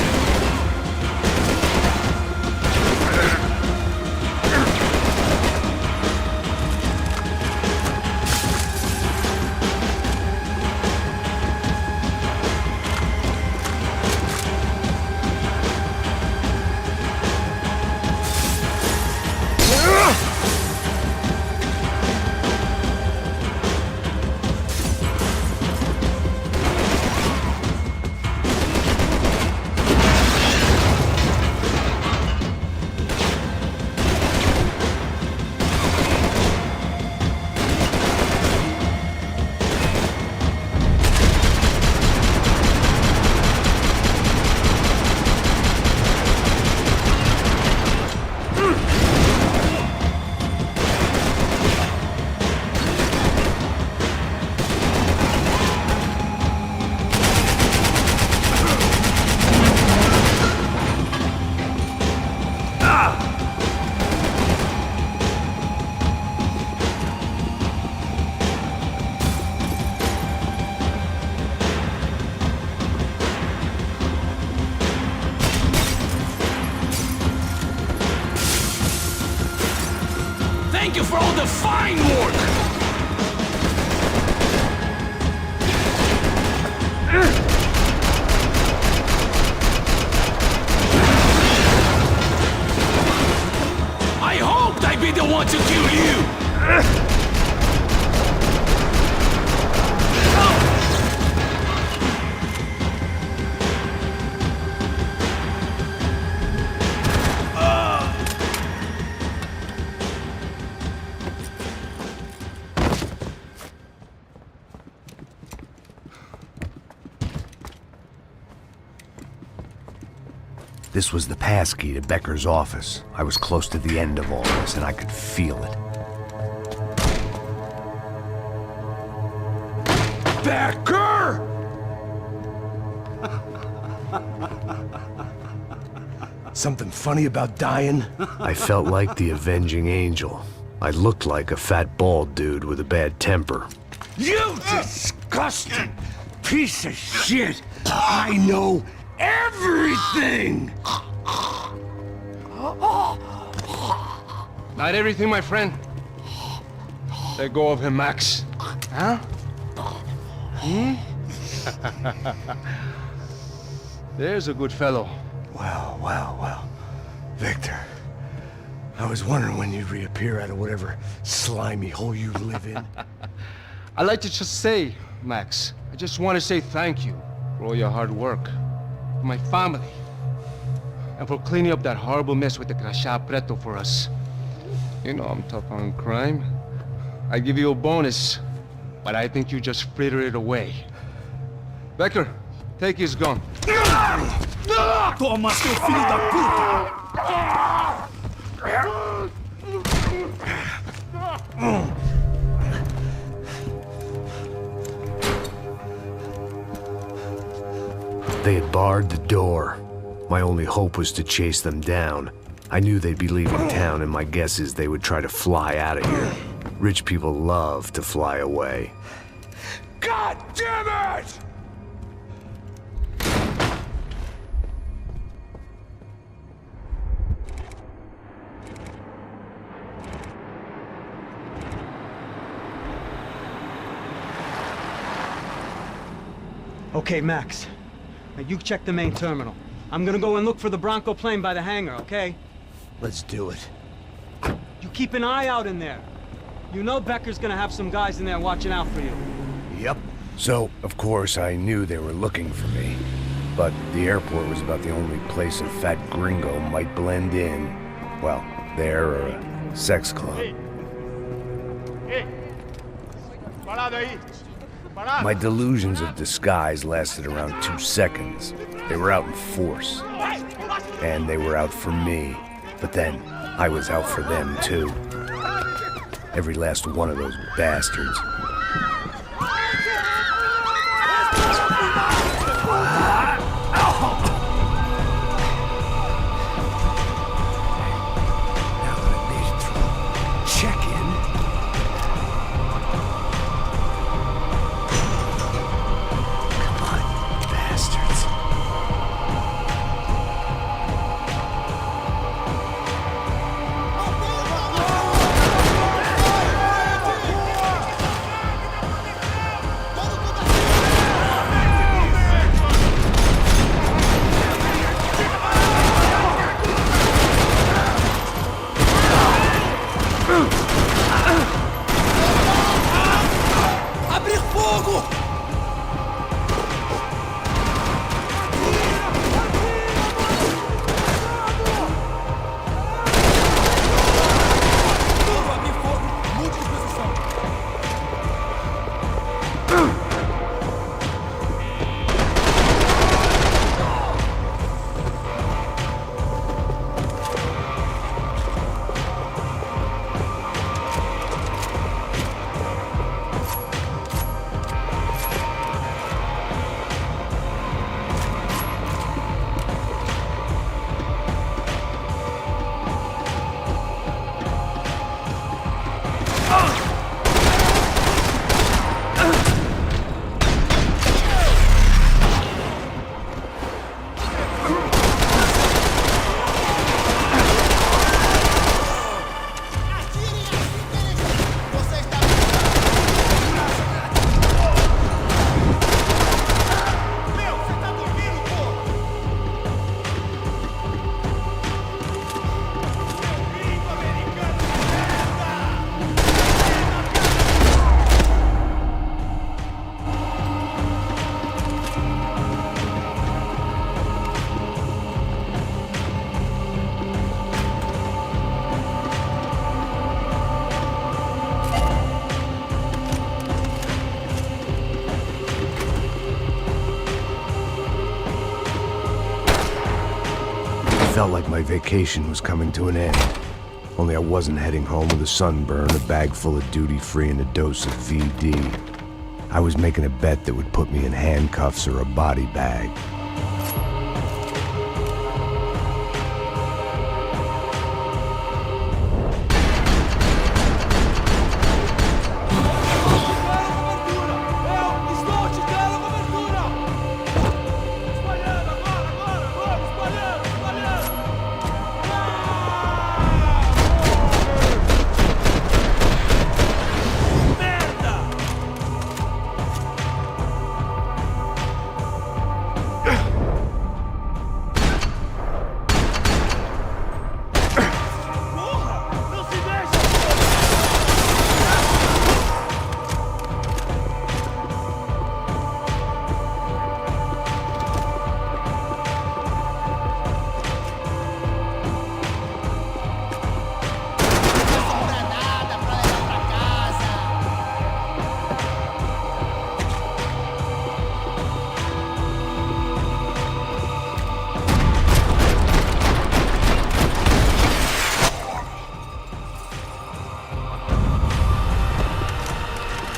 thank you for all the fine work! I hoped I'd be the one to kill you! This was the passkey to Becker's office. I was close to the end of all this, and I could feel it. Becker! Something funny about dying? I felt like the avenging angel. I looked like a fat bald dude with a bad temper. You disgusting piece of shit! I know everything! Not everything, my friend. Let go of him, Max. Huh? There's a good fellow. Well. Victor, I was wondering when you'd reappear out of whatever slimy hole you live in. I'd like to just say, Max, I just want to say thank you for all your hard work, for my family, and for cleaning up that horrible mess with the Crachá Preto for us. You know I'm tough on crime. I give you a bonus, but I think you just frittered it away. Becker, take his gun. Toma, seu filho da puta! They had barred the door. My only hope was to chase them down. I knew they'd be leaving town, and my guess is they would try to fly out of here. Rich people love to fly away. God damn it! Okay, Max. Now you check the main terminal. I'm gonna go and look for the Bronco plane by the hangar, okay? Let's do it. You keep an eye out in there. You know Becker's gonna have some guys in there watching out for you. Yep. So, of course, I knew they were looking for me. But the airport was about the only place a fat gringo might blend in. Well, there or a sex club. My delusions of disguise lasted around 2 seconds. They were out in force. And they were out for me. But then, I was out for them, too. Every last one of those bastards. felt like my vacation was coming to an end. Only I wasn't heading home with a sunburn, a bag full of duty-free, and a dose of VD. I was making a bet that would put me in handcuffs or a body bag.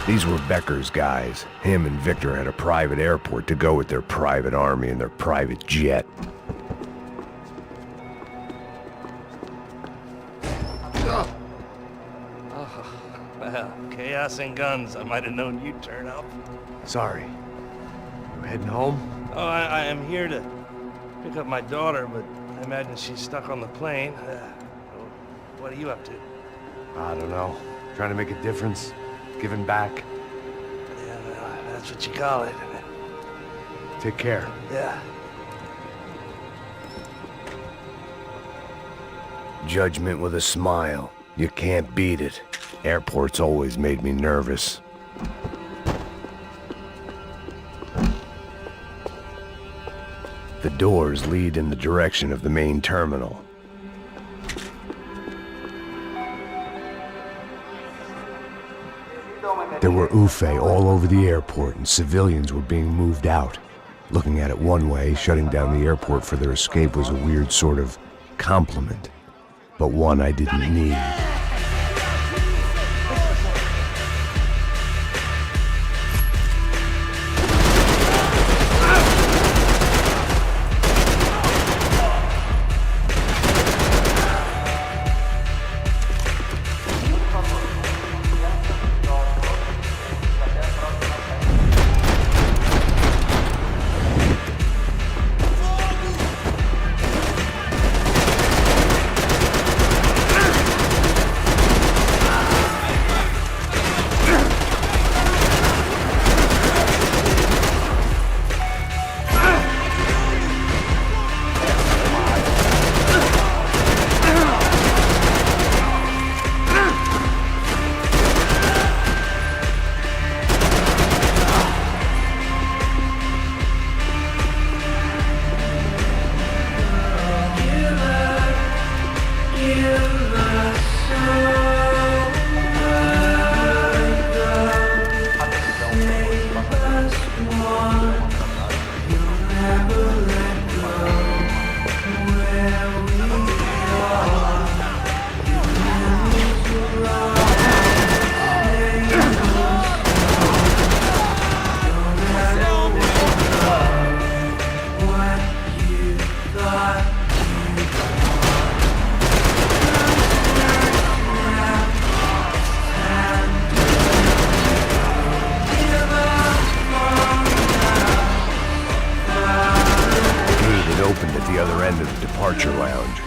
These were Becker's guys. Him and Victor had a private airport to go with their private army and their private jet. Well, chaos and guns. I might have known you'd turn up. Sorry. You heading home? Oh, I am here to pick up my daughter, but I imagine she's stuck on the plane. What are you up to? I don't know. Trying to make a difference. Giving back. Yeah, well, that's what you call it. Take care. Yeah. Judgment with a smile. You can't beat it. Airports always made me nervous. The doors lead in the direction of the main terminal. There were UFE all over the airport, and civilians were being moved out. Looking at it one way, shutting down the airport for their escape was a weird sort of compliment, but one I didn't need. Departure lounge.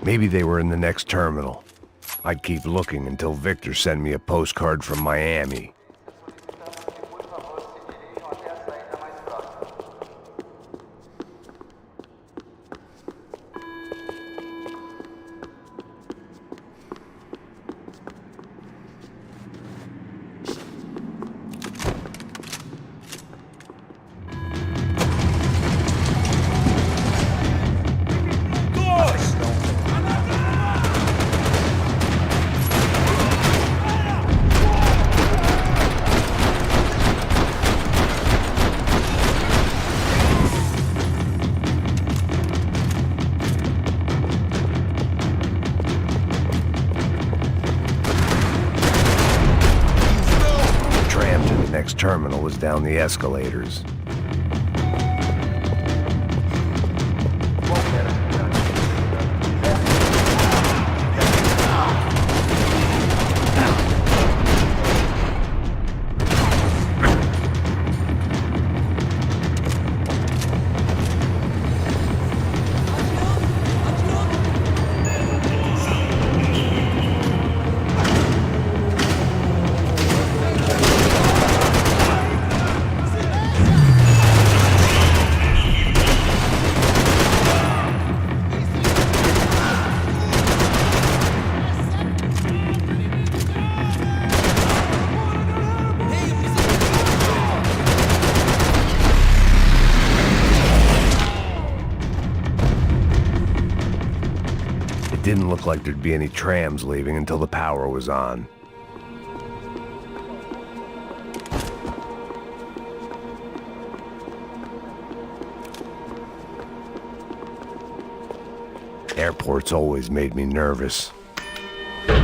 Maybe they were in the next terminal. I'd keep looking until Victor sent me a postcard from Miami. Next terminal was down the escalators. It didn't look like there'd be any trams leaving until the power was on. Airports always made me nervous. It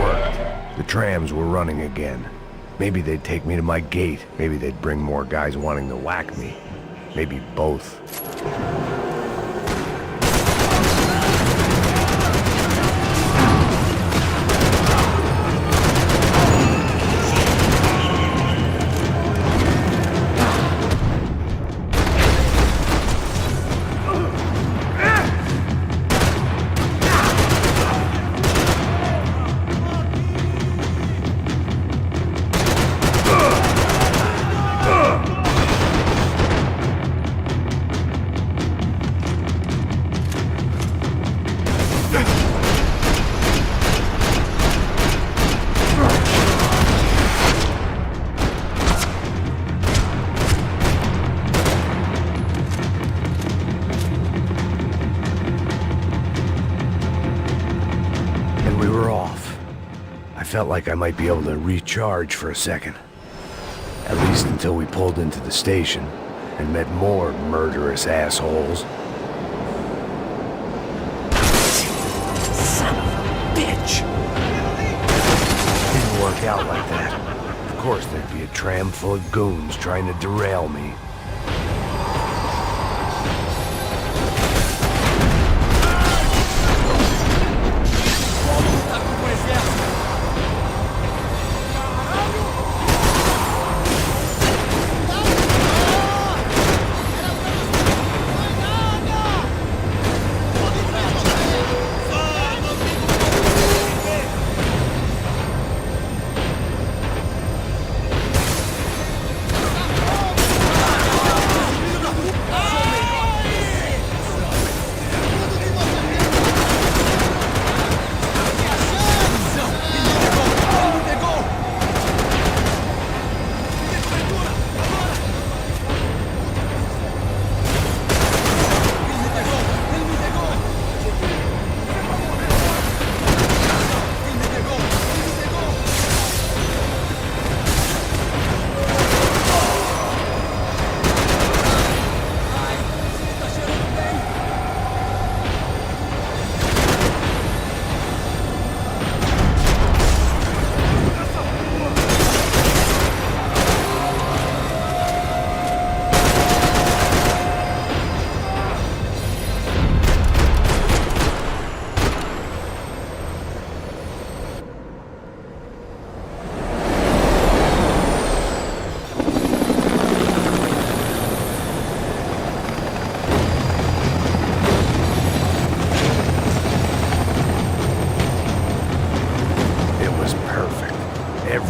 worked. The trams were running again. Maybe they'd take me to my gate. Maybe they'd bring more guys wanting to whack me. Maybe both. I felt like I might be able to recharge for a second. At least until we pulled into the station and met more murderous assholes. Son of a bitch! Didn't work out like that. Of course there'd be a tram full of goons trying to derail me.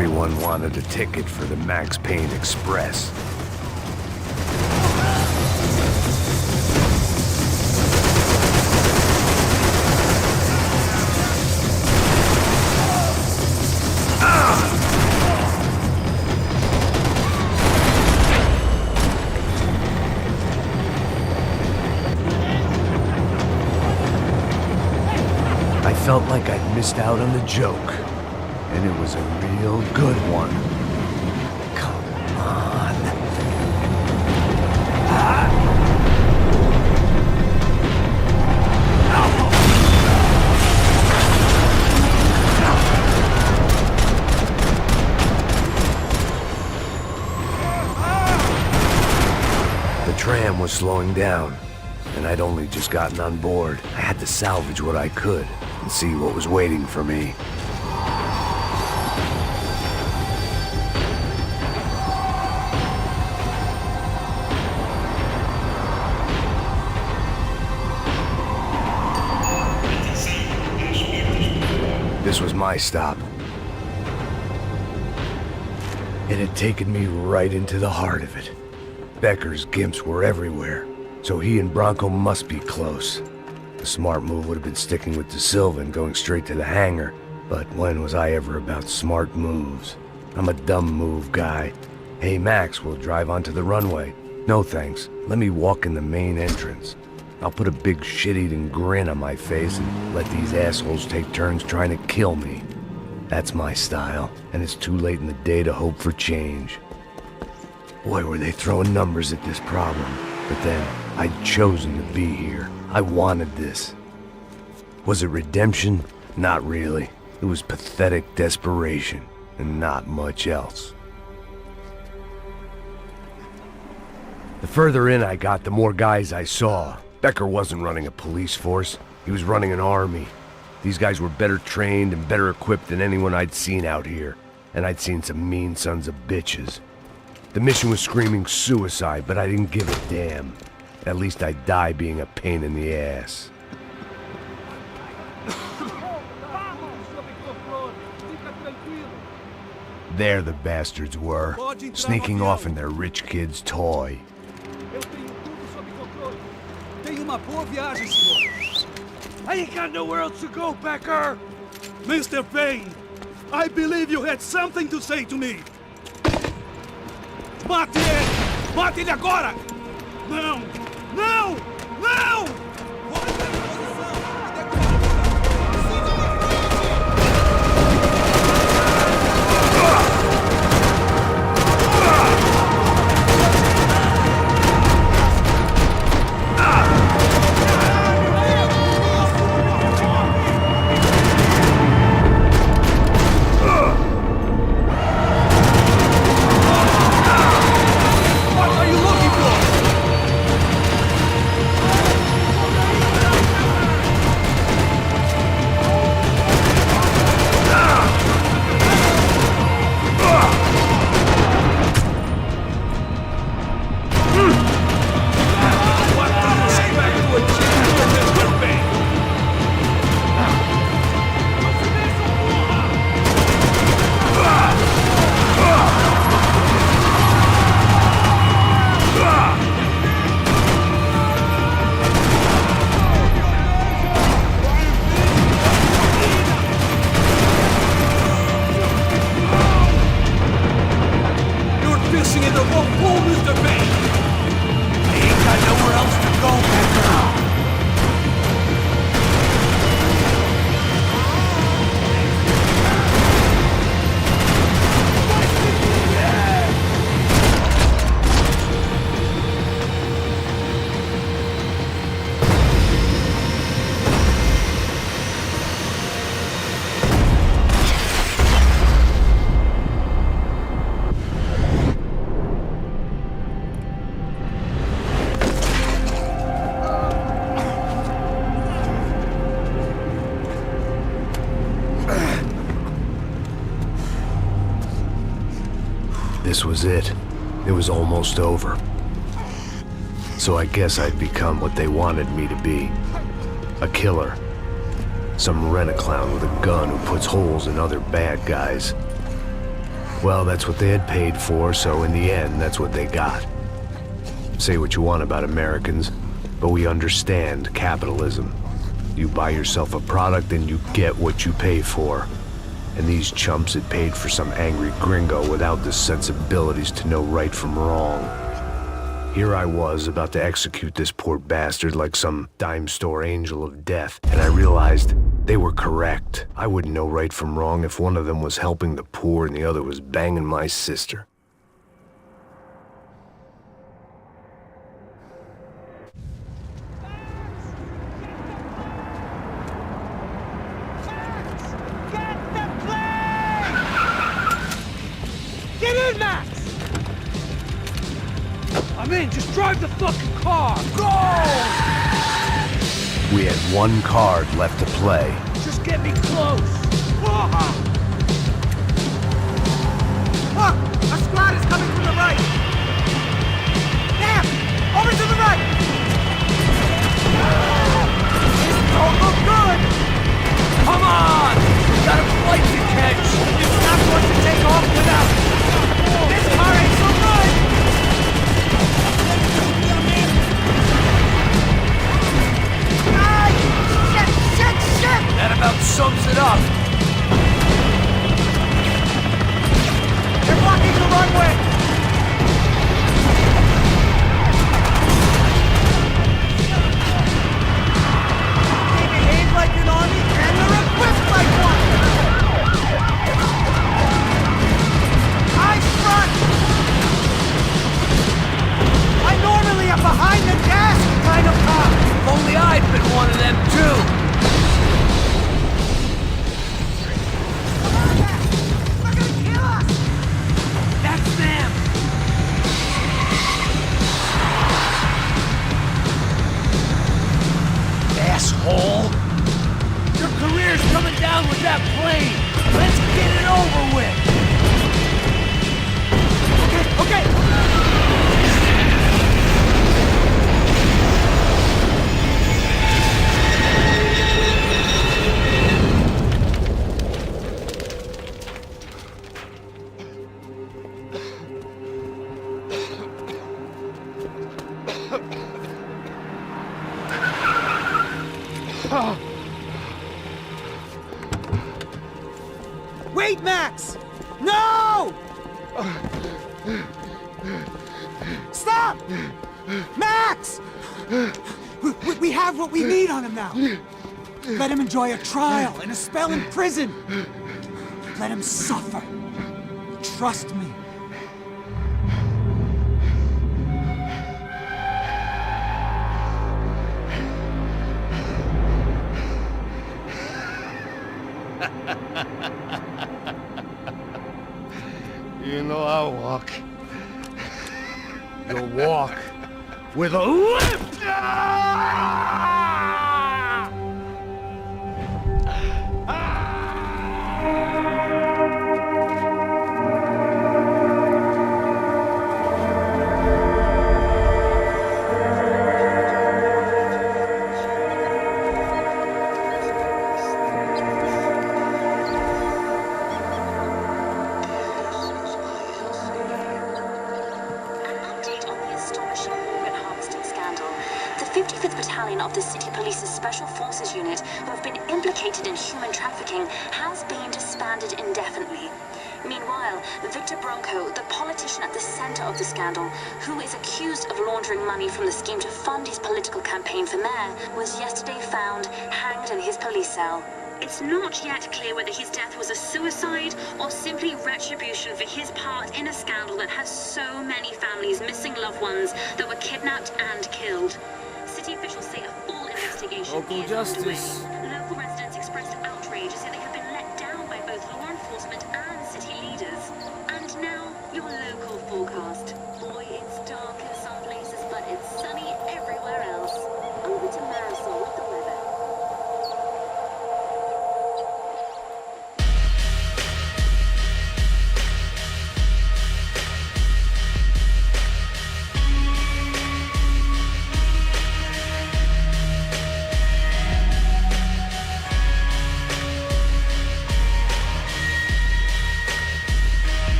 Everyone wanted a ticket for the Max Payne Express. I felt like I'd missed out on the joke, and it was a real good one. Come on. The tram was slowing down, and I'd only just gotten on board. I had to salvage what I could and see what was waiting for me. This was my stop. It had taken me right into the heart of it. Becker's gimps were everywhere, so he and Bronco must be close. The smart move would have been sticking with De Silva and going straight to the hangar, but when was I ever about smart moves? I'm a dumb move guy. Hey Max, we'll drive onto the runway. No thanks, let me walk in the main entrance. I'll put a big shit-eating grin on my face and let these assholes take turns trying to kill me. That's my style, and it's too late in the day to hope for change. Boy, were they throwing numbers at this problem. But then, I'd chosen to be here. I wanted this. Was it redemption? Not really. It was pathetic desperation, and not much else. The further in I got, the more guys I saw. Becker wasn't running a police force. He was running an army. These guys were better trained and better equipped than anyone I'd seen out here. And I'd seen some mean sons of bitches. The mission was screaming suicide, but I didn't give a damn. At least I'd die being a pain in the ass. There the bastards were, sneaking off in their rich kid's toy. I ain't got nowhere else to go, Becker! Mr. Payne, I believe you had something to say to me. Mate ele! Mate ele agora! Não! Não! Não! This was it. It was almost over. So I guess I'd become what they wanted me to be. A killer. Some rent-a-clown with a gun who puts holes in other bad guys. Well, that's what they had paid for, so in the end, that's what they got. Say what you want about Americans, but we understand capitalism. You buy yourself a product and you get what you pay for. And these chumps had paid for some angry gringo without the sensibilities to know right from wrong. Here I was, about to execute this poor bastard like some dime store angel of death, and I realized they were correct. I wouldn't know right from wrong if one of them was helping the poor and the other was banging my sister. Get in, Max! I'm in, just drive the fucking car! Go! We had one card left to play. Just get me close! Look! A squad is coming from the right! Damn! Over to the right! This don't look good! Come on! We got a flight to catch! It's not going to take off without... This car ain't so good! Shit! That about sums it up. They're blocking the runway! They behave like an army and they're equipped like one! Eyes front! I normally am behind the gas kind of cop! If only I'd been one of them too! Asshole! Your career's coming down with that plane! Let's get it over with! Okay! Wait, Max! No! Stop! Max! We have what we need on him now. Let him enjoy a trial and a spell in prison. Let him suffer. Trust me. You know I'll walk. You'll walk with a lift! Of the City Police's Special Forces Unit, who have been implicated in human trafficking, has been disbanded indefinitely. Meanwhile, Victor Bronco, the politician at the center of the scandal, who is accused of laundering money from the scheme to fund his political campaign for mayor, was yesterday found hanged in his police cell. It's not yet clear whether his death was a suicide or simply retribution for his part in a scandal that has so many families missing loved ones that were kidnapped and killed. City officials say a full investigation Local is justice. underway. Local residents expressed outrage as if they have been let down by both law enforcement and city leaders. And now, your local forecast. Boy, it's dark in some places, but it's